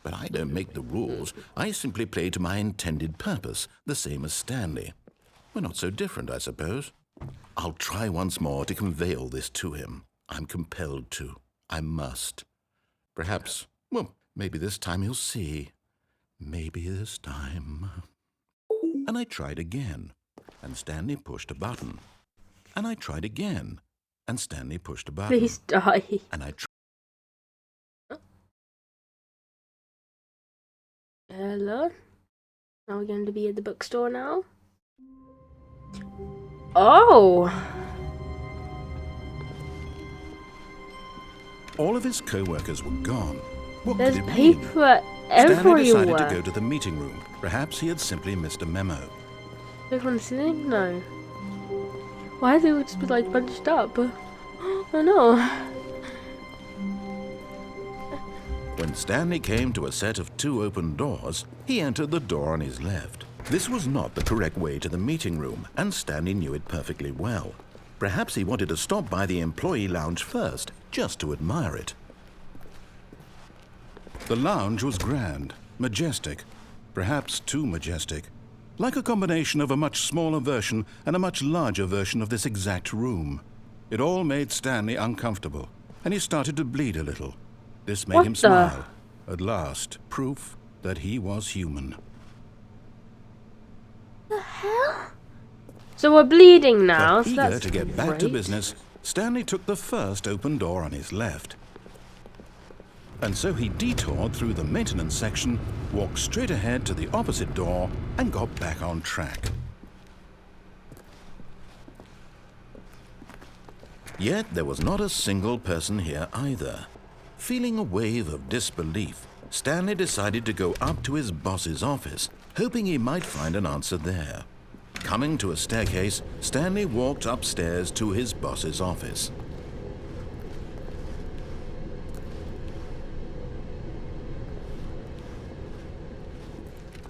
But I don't make the rules. I simply play to my intended purpose, the same as Stanley. We're not so different, I suppose. I'll try once more to convey all this to him. I'm compelled to. I must. Perhaps, well, maybe this time he'll see. Maybe this time. And I tried again, and Stanley pushed a button. And I tried again, and Stanley pushed a button. Please die. And I Hello. Now we're going to be at the bookstore now. Oh! All of his co-workers were gone. What There's could it mean? paper Stanley decided everywhere. to go to the meeting room. Perhaps he had simply missed a memo. Everyone's sitting? No. Why they would just be like bunched up? Oh no. When Stanley came to a set of 2 open doors, he entered the door on his left. This was not the correct way to the meeting room, and Stanley knew it perfectly well. Perhaps he wanted to stop by the employee lounge first, just to admire it. The lounge was grand, majestic, perhaps too majestic, like a combination of a much smaller version and a much larger version of this exact room. It all made Stanley uncomfortable, and he started to bleed a little. This made him smile. At last, proof that he was human. The hell? So we're bleeding now. But So eager that's to get back to great. business, Stanley took the first open door on his left. And so he detoured through the maintenance section, walked straight ahead to the opposite door, and got back on track. Yet there was not a single person here either. Feeling a wave of disbelief, Stanley decided to go up to his boss's office, hoping he might find an answer there. Coming to a staircase, Stanley walked upstairs to his boss's office.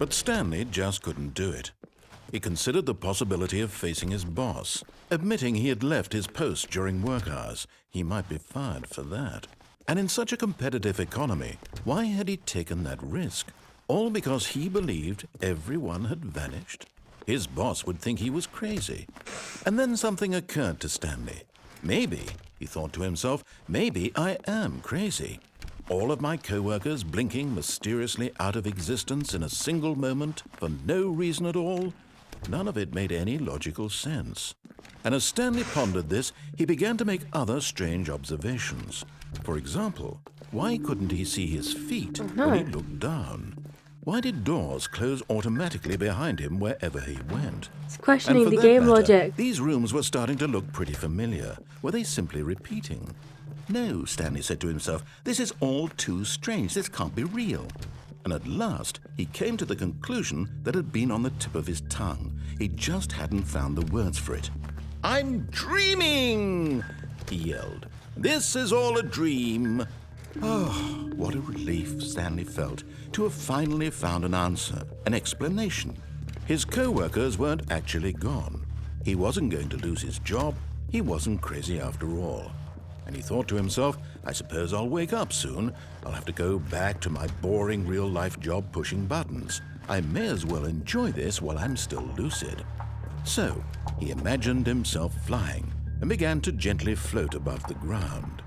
But Stanley just couldn't do it. He considered the possibility of facing his boss, admitting he had left his post during work hours. He might be fired for that. And in such a competitive economy, why had he taken that risk? All because he believed everyone had vanished? His boss would think he was crazy. And then something occurred to Stanley. Maybe, he thought to himself, maybe I am crazy. All of my co-workers blinking mysteriously out of existence in a single moment for no reason at all? None of it made any logical sense. And as Stanley pondered this, he began to make other strange observations. For example, why couldn't he see his feet when he looked down? Why did doors close automatically behind him wherever he went? It's questioning And for the that game matter, logic. these rooms were starting to look pretty familiar. Were they simply repeating? No, Stanley said to himself, this is all too strange. This can't be real. And at last, he came to the conclusion that had been on the tip of his tongue. He just hadn't found the words for it. I'm dreaming, he yelled. This is all a dream. Oh, what a relief Stanley felt to have finally found an answer, an explanation. His co-workers weren't actually gone. He wasn't going to lose his job. He wasn't crazy after all. And he thought to himself, I suppose I'll wake up soon. I'll have to go back to my boring real-life job pushing buttons. I may as well enjoy this while I'm still lucid. So, he imagined himself flying and began to gently float above the ground.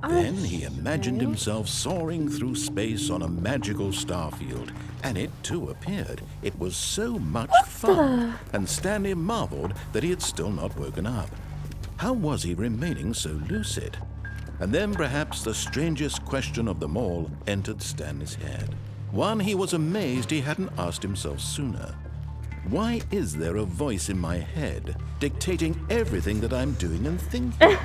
Then he imagined himself soaring through space on a magical starfield, and it too appeared. It was so much fun, and Stanley marveled that he had still not woken up. How was he remaining so lucid? And then perhaps the strangest question of them all entered Stanley's head. One he was amazed he hadn't asked himself sooner. Why is there a voice in my head dictating everything that I'm doing and thinking?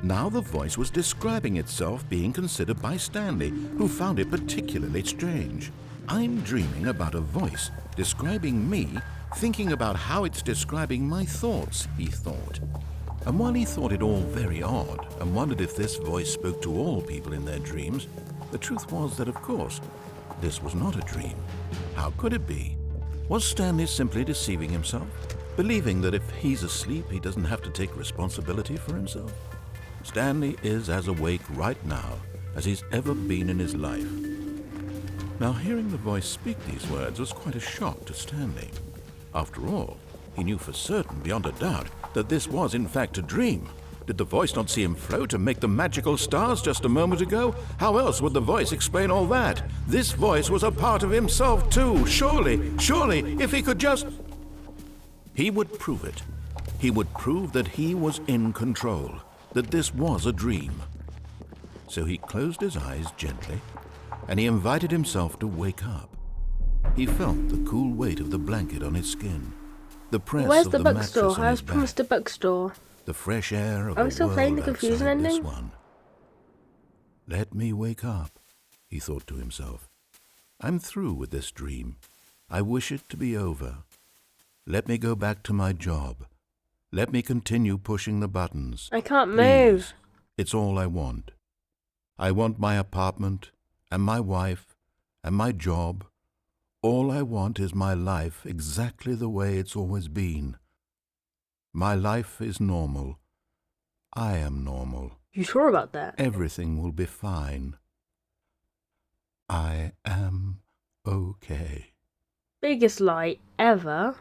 Now the voice was describing itself being considered by Stanley, who found it particularly strange. I'm dreaming about a voice describing me, thinking about how it's describing my thoughts, he thought. And while he thought it all very odd and wondered if this voice spoke to all people in their dreams, the truth was that, of course, this was not a dream. How could it be? Was Stanley simply deceiving himself, believing that if he's asleep, he doesn't have to take responsibility for himself? Stanley is as awake right now as he's ever been in his life. Now, hearing the voice speak these words was quite a shock to Stanley. After all, he knew for certain, beyond a doubt, that this was in fact a dream. Did the voice not see him float and make the magical stars just a moment ago? How else would the voice explain all that? This voice was a part of himself too. Surely, if he could just... He would prove it. He would prove that he was in control, that this was a dream. So he closed his eyes gently, and he invited himself to wake up. He felt the cool weight of the blanket on his skin, the press Where's of the the bookstore? mattress on I his was promised a back, bookstore. the fresh air of Are we the still playing world the confusing outside this ending? one. Let me wake up, he thought to himself. I'm through with this dream. I wish it to be over. Let me go back to my job. Let me continue pushing the buttons. I can't Please. move. It's all I want. I want my apartment, and my wife, and my job. All I want is my life exactly the way it's always been. My life is normal. I am normal. You sure about that? Everything will be fine. I am okay. Biggest lie ever.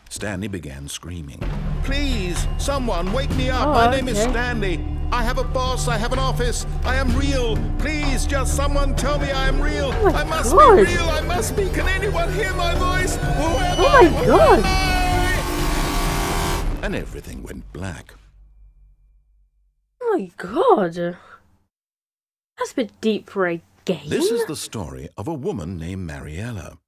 Stanley began screaming. Please, someone wake me up. Oh, My name is okay. Stanley. I have a boss. I have an office. I am real. Please, just someone tell me I am real. Oh my I must God. be real. I must be. Can anyone hear my voice? Who am Oh I? my Who God. am I? And everything went black. Oh my god. That's a bit deep for a game. This is the story of a woman named Mariella.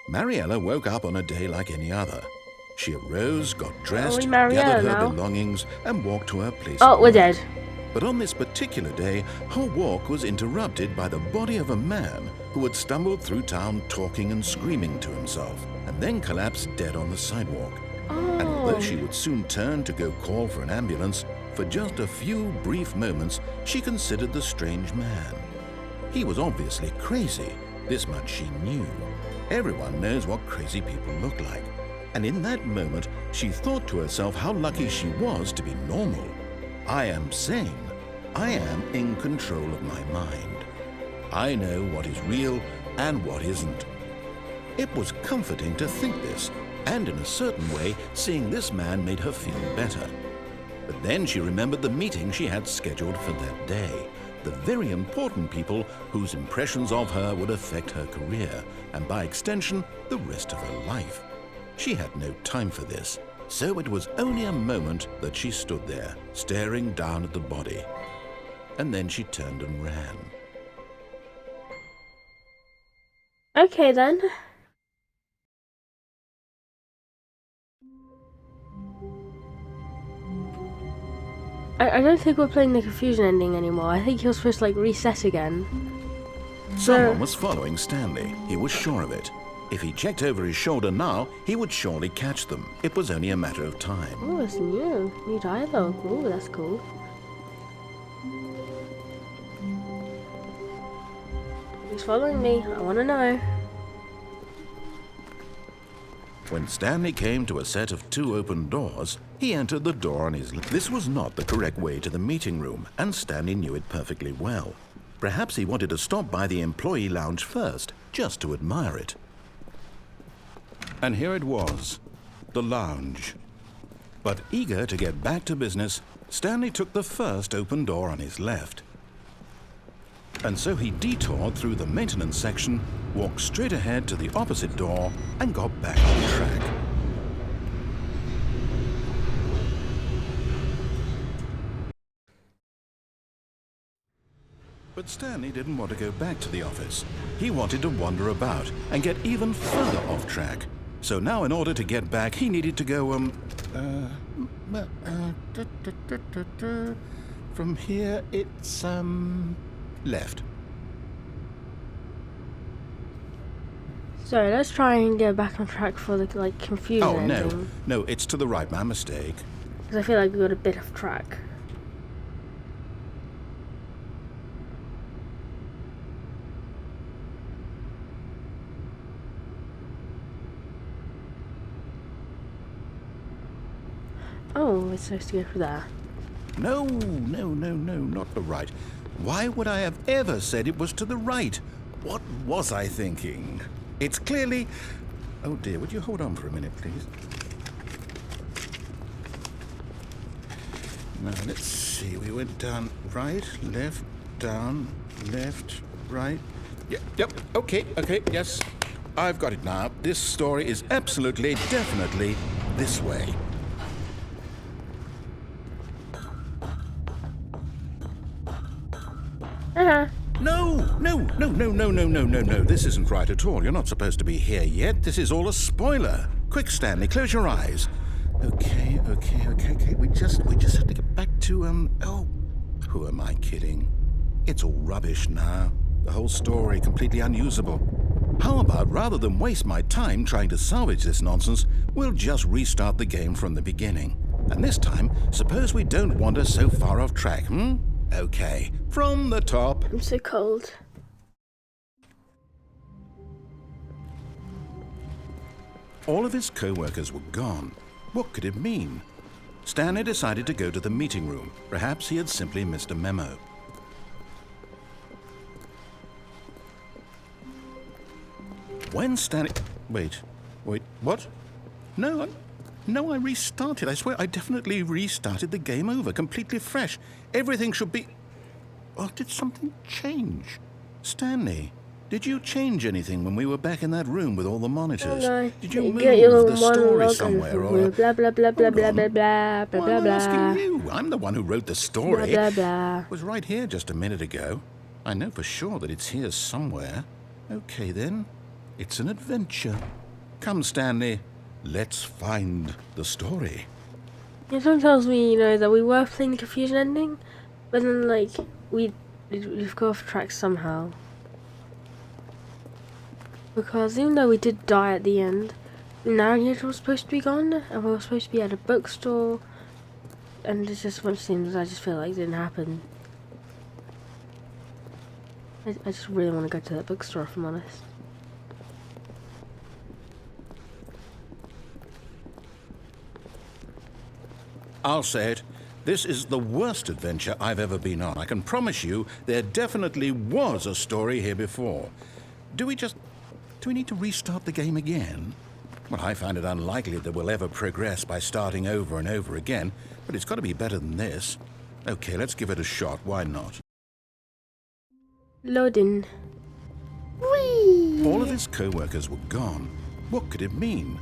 Mariella woke up on a day like any other. She arose, got dressed, we Mariella gathered her now? belongings, and walked to her place Oh, of we're work. dead. But on this particular day, her walk was interrupted by the body of a man who had stumbled through town talking and screaming to himself, and then collapsed dead on the sidewalk. And although she would soon turn to go call for an ambulance, for just a few brief moments she considered the strange man. He was obviously crazy, this much she knew. Everyone knows what crazy people look like. And in that moment, she thought to herself how lucky she was to be normal. I am sane. I am in control of my mind. I know what is real and what isn't. It was comforting to think this, and in a certain way, seeing this man made her feel better. But then she remembered the meeting she had scheduled for that day. The very important people whose impressions of her would affect her career, and by extension, the rest of her life. She had no time for this, so it was only a moment that she stood there, staring down at the body. And then she turned and ran. Okay then. I don't think we're playing the confusion ending anymore. I think you're supposed to like reset again. Someone was following Stanley. He was sure of it. If he checked over his shoulder now, he would surely catch them. It was only a matter of time. Oh, it's new. New dialogue. Oh, that's cool. He's following me. I want to know. When Stanley came to a set of 2 open doors, he entered the door on his left. This was not the correct way to the meeting room, and Stanley knew it perfectly well. Perhaps he wanted to stop by the employee lounge first, just to admire it. And here it was, the lounge. But eager to get back to business, Stanley took the first open door on his left. And so he detoured through the maintenance section, walked straight ahead to the opposite door, and got back on track. But Stanley didn't want to go back to the office. He wanted to wander about and get even further off track. So now in order to get back, he needed to go, from here it's, left. Sorry, let's try and get back on track for the like confusion Oh, ending. no, it's to the right, my mistake. Because I feel like we got a bit off track. Oh, we're supposed to go for there. No, not the right. Why would I have ever said it was to the right? What was I thinking? It's clearly... Oh dear, would you hold on for a minute, please? Now, let's see. We went down right, left, down, left, right. Yep, okay, yes. I've got it now. This story is absolutely, definitely this way. No, no, no, no, no, no, no, no. This isn't right at all. You're not supposed to be here yet. This is all a spoiler. Quick, Stanley, close your eyes. Okay. We just have to get back to, oh, who am I kidding? It's all rubbish now. The whole story completely unusable. How about, rather than waste my time trying to salvage this nonsense, we'll just restart the game from the beginning. And this time, suppose we don't wander so far off track, Okay, from the top. I'm so cold. All of his co-workers were gone. What could it mean? Stanley decided to go to the meeting room. Perhaps he had simply missed a memo. When Stanley... Wait, what? No, I restarted. I swear I definitely restarted the game over, completely fresh. Everything should be... Or did something change? Stanley, did you change anything when we were back in that room with all the monitors? No, Did you move get your the story monologue somewhere? and Or... blah blah blah blah blah blah blah blah Why blah am I asking blah you? I'm the one who wrote the story. blah blah. It was right here just a minute ago. I know for sure that it's here somewhere. Okay then, it's an adventure. Come, Stanley, let's find the story. Yeah, something tells me, that we were playing the confusion ending, but then we've got off track somehow. Because even though we did die at the end, the narrator was supposed to be gone, and we were supposed to be at a bookstore, and it's just a bunch of things I just feel like didn't happen. I just really want to go to that bookstore, if I'm honest. I'll say it. This is the worst adventure I've ever been on. I can promise you there definitely was a story here before. Do we need to restart the game again? Well, I find it unlikely that we'll ever progress by starting over and over again, but it's got to be better than this. Okay, let's give it a shot. Why not? Loading. Whee! All of his co-workers were gone. What could it mean?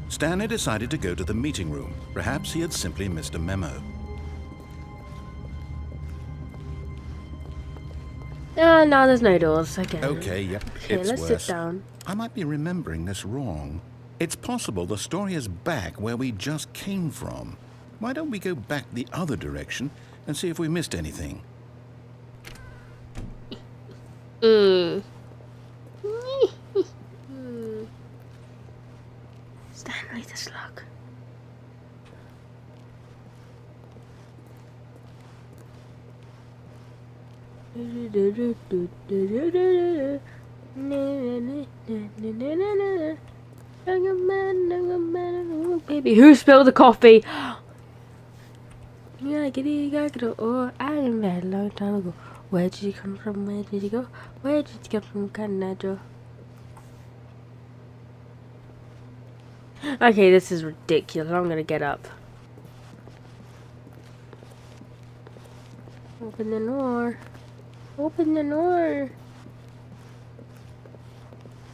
Stanley decided to go to the meeting room. Perhaps he had simply missed a memo. No, there's no doors. Okay, yep, Okay, it's let's worse. sit down. I might be remembering this wrong. It's possible the story is back where we just came from. Why don't we go back the other direction and see if we missed anything? Stanley the slug. Baby, who spilled the coffee? Yeah, oh, I met a long time ago. Where did you come from? Where did you go? Where did you come from, Canada? Okay, this is ridiculous. I'm gonna get up. Open the door. Open the door.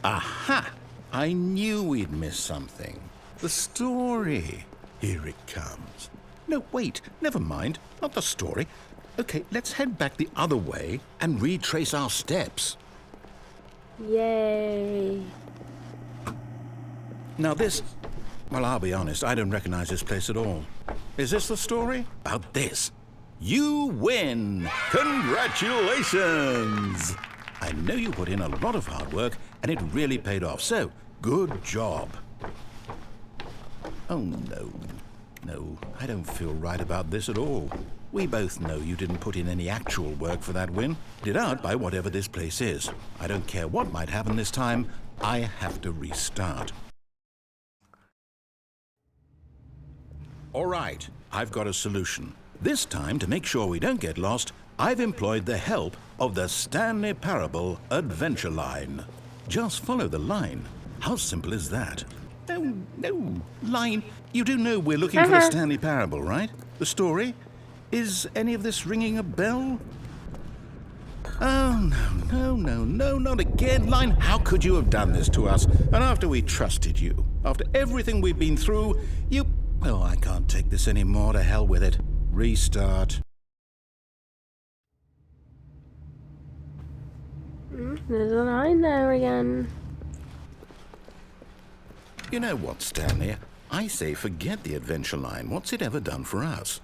Aha! I knew we'd missed something. The story. Here it comes. No, wait, never mind. Not the story. Okay, let's head back the other way and retrace our steps. Yay. Now this... Well, I'll be honest, I don't recognize this place at all. Is this the story? About this. You win! Congratulations! I know you put in a lot of hard work, and it really paid off, so good job. Oh, no. No, I don't feel right about this at all. We both know you didn't put in any actual work for that win. Did out by whatever this place is. I don't care what might happen this time. I have to restart. All right, I've got a solution. This time, to make sure we don't get lost, I've employed the help of the Stanley Parable adventure line. Just follow the line. How simple is that? No, line. You do know we're looking for the Stanley Parable, right? The story? Is any of this ringing a bell? Oh, no, not again. Line, how could you have done this to us? And after we trusted you, after everything we've been through, you... Oh, I can't take this anymore. To hell with it. Restart. There's a line there again. You know what, Stanley? I say forget the adventure line. What's it ever done for us?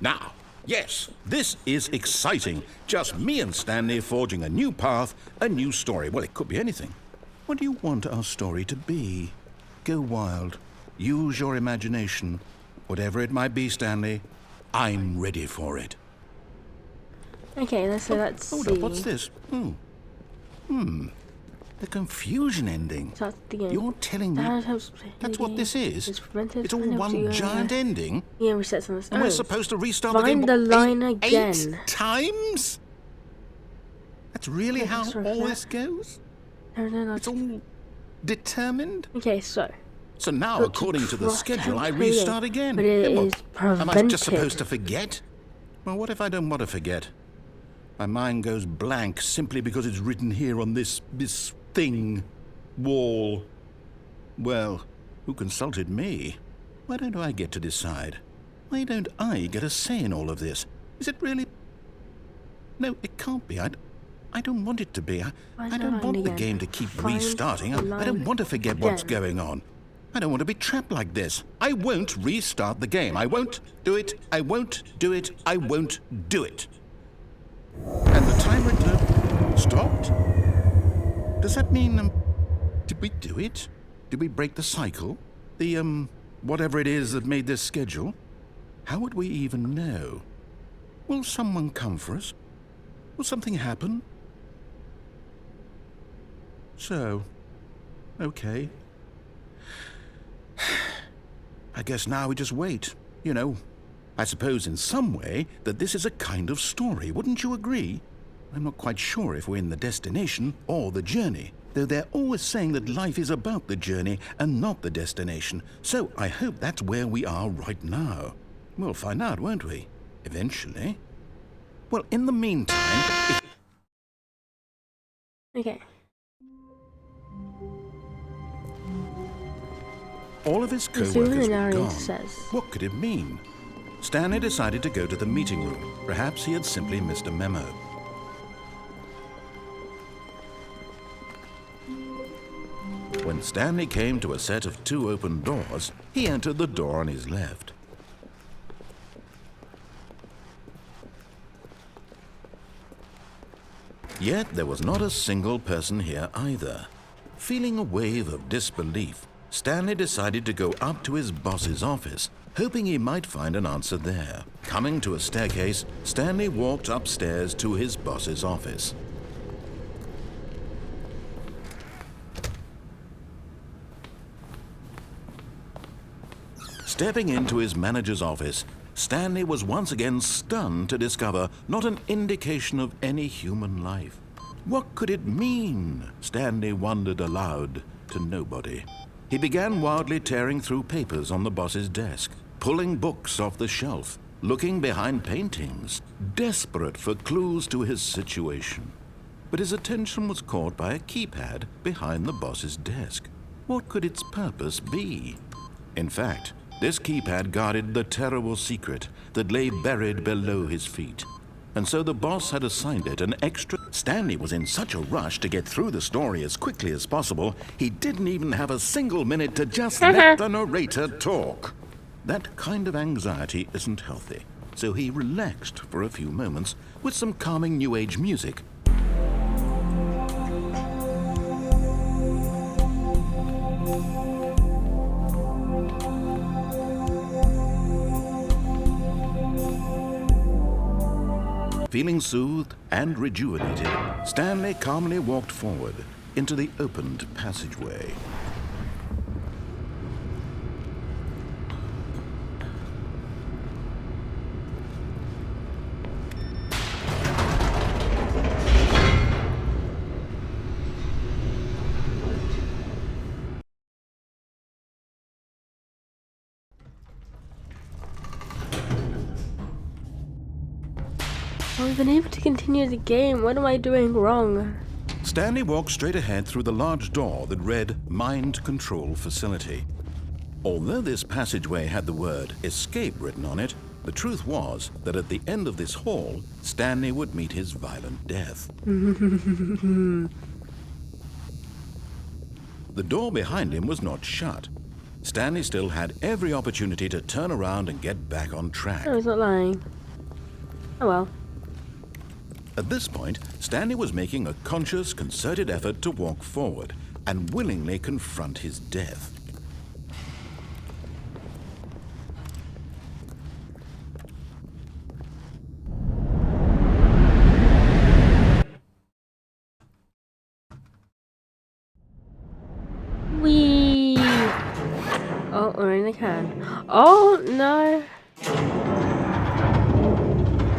Now, yes, this is exciting. Just me and Stanley forging a new path, a new story. Well, it could be anything. What do you want our story to be? Go wild. Use your imagination. Whatever it might be, Stanley, I'm ready for it. Okay, let's see. Hold up, what's this? The confusion ending. So that's the game. You're telling me that's what this is? It's all one giant ending? Yeah, resets on this. And we're supposed to restart the game Find the line eight again. times? That's really how all this goes? No. It's all determined? Okay, so. So now, according to the schedule, I play it, restart again. But it Yeah, is am I just prevented. supposed to forget? Well, what if I don't want to forget? My mind goes blank simply because it's written here on this thing, wall. Well, who consulted me? Why don't I get to decide? Why don't I get a say in all of this? Is it really? No, it can't be. I don't want it to be. I don't want the game to keep restarting. I don't want to forget what's going on. I don't want to be trapped like this. I won't restart the game. I won't do it. I won't do it. I won't do it. And the timer stopped? Does that mean, did we do it? Did we break the cycle? The, whatever it is that made this schedule? How would we even know? Will someone come for us? Will something happen? So, okay. I guess now we just wait, you know. I suppose in some way that this is a kind of story, wouldn't you agree? I'm not quite sure if we're in the destination or the journey, though they're always saying that life is about the journey and not the destination, so I hope that's where we are right now. We'll find out, won't we? Eventually. Well, in the meantime... Okay. All of his Let's see what co-workers the were narrator gone. says. What could it mean? Stanley decided to go to the meeting room. Perhaps he had simply missed a memo. When Stanley came to a set of 2 open doors, he entered the door on his left. Yet there was not a single person here either. Feeling a wave of disbelief, Stanley decided to go up to his boss's office, hoping he might find an answer there. Coming to a staircase, Stanley walked upstairs to his boss's office. Stepping into his manager's office, Stanley was once again stunned to discover not an indication of any human life. What could it mean? Stanley wondered aloud to nobody. He began wildly tearing through papers on the boss's desk, pulling books off the shelf, looking behind paintings, desperate for clues to his situation. But his attention was caught by a keypad behind the boss's desk. What could its purpose be? In fact, this keypad guarded the terrible secret that lay buried below his feet. And so the boss had assigned it an extra... Stanley was in such a rush to get through the story as quickly as possible, he didn't even have a single minute to just let the narrator talk. That kind of anxiety isn't healthy, so he relaxed for a few moments with some calming New Age music. Feeling soothed and rejuvenated, Stanley calmly walked forward into the opened passageway. I've been able to continue the game. What am I doing wrong? Stanley walked straight ahead through the large door that read Mind Control Facility. Although this passageway had the word escape written on it, the truth was that at the end of this hall, Stanley would meet his violent death. The door behind him was not shut. Stanley still had every opportunity to turn around and get back on track. No, he's not lying. Oh well. At this point, Stanley was making a conscious, concerted effort to walk forward and willingly confront his death. Whee! Oh, we're in the can. Oh, no.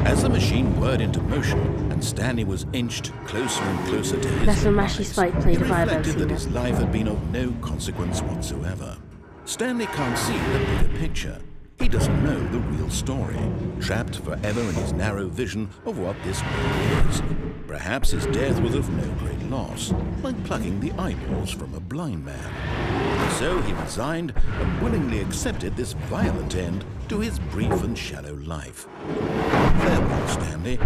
As the machine whirred into motion and Stanley was inched closer and closer to his That's a mashy demise, spike plate he if I've ever reflected seen that it. his life had been of no consequence whatsoever. Stanley can't see the bigger picture. He doesn't know the real story, trapped forever in his narrow vision of what this world is. Perhaps his death was of no great loss, like plucking the eyeballs from a blind man. So he resigned and willingly accepted this violent end to his brief and shallow life. Farewell, Stanley.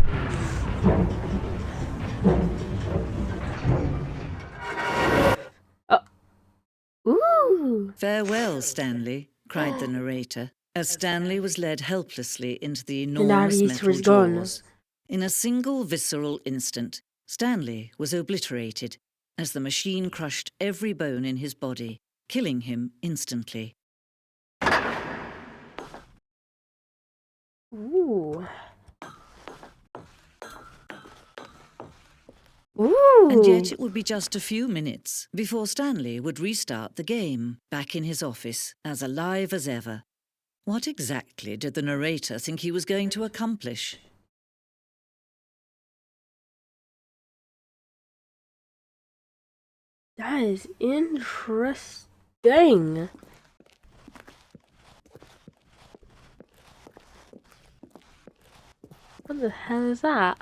Ooh. Farewell, Stanley, cried the narrator, as Stanley was led helplessly into the Narrator enormous metal is gone. jaws. In a single visceral instant, Stanley was obliterated as the machine crushed every bone in his body, killing him instantly. Ooh. Ooh. And yet it would be just a few minutes before Stanley would restart the game, back in his office, as alive as ever. What exactly did the narrator think he was going to accomplish? That is interesting. What the hell is that?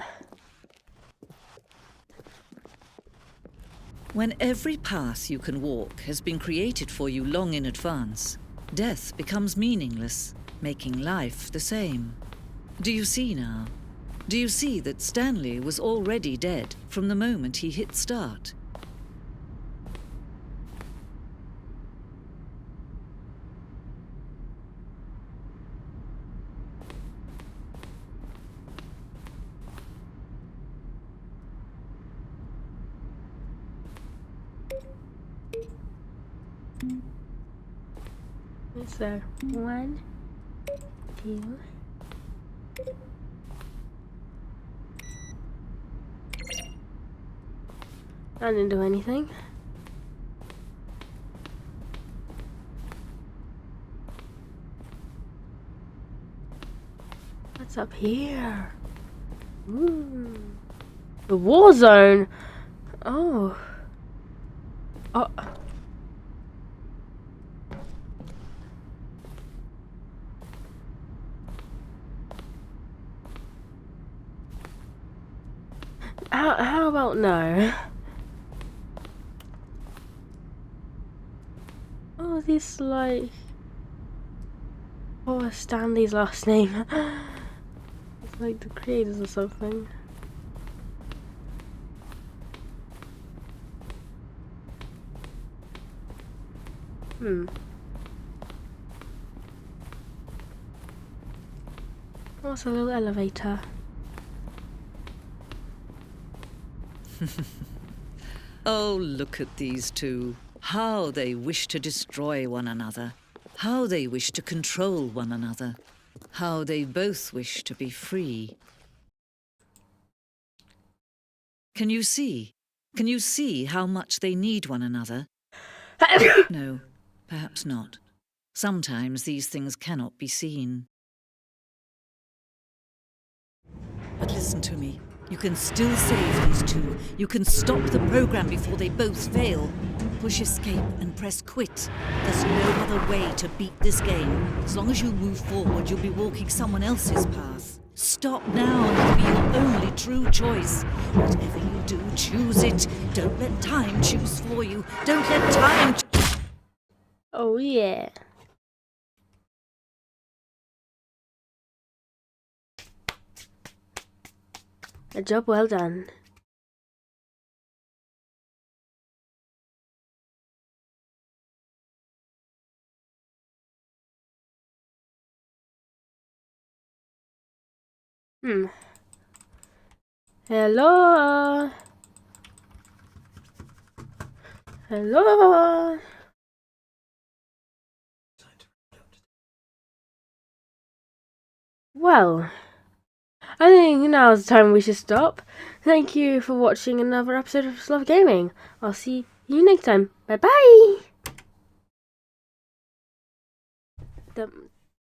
When every path you can walk has been created for you long in advance, death becomes meaningless, making life the same. Do you see now? Do you see that Stanley was already dead from the moment he hit start? So 1, 2. I didn't do anything. What's up here? Ooh. The war zone. Oh. Oh. How about no? Oh, this like... What was Stanley's last name? It's like the creators or something. What's a little elevator? Oh, look at these two. How they wish to destroy one another. How they wish to control one another. How they both wish to be free. Can you see? Can you see how much they need one another? No, perhaps not. Sometimes these things cannot be seen. But listen to me. You can still save these two. You can stop the program before they both fail. Push escape and press quit. There's no other way to beat this game. As long as you move forward, you'll be walking someone else's path. Stop now and it'll be your only true choice. Whatever you do, choose it. Don't let time choose for you. Don't let time... Oh yeah. A job well done. Hello? Hello? Well, I think now's the time we should stop. Thank you for watching another episode of Sloth Gaming. I'll see you next time. Bye bye!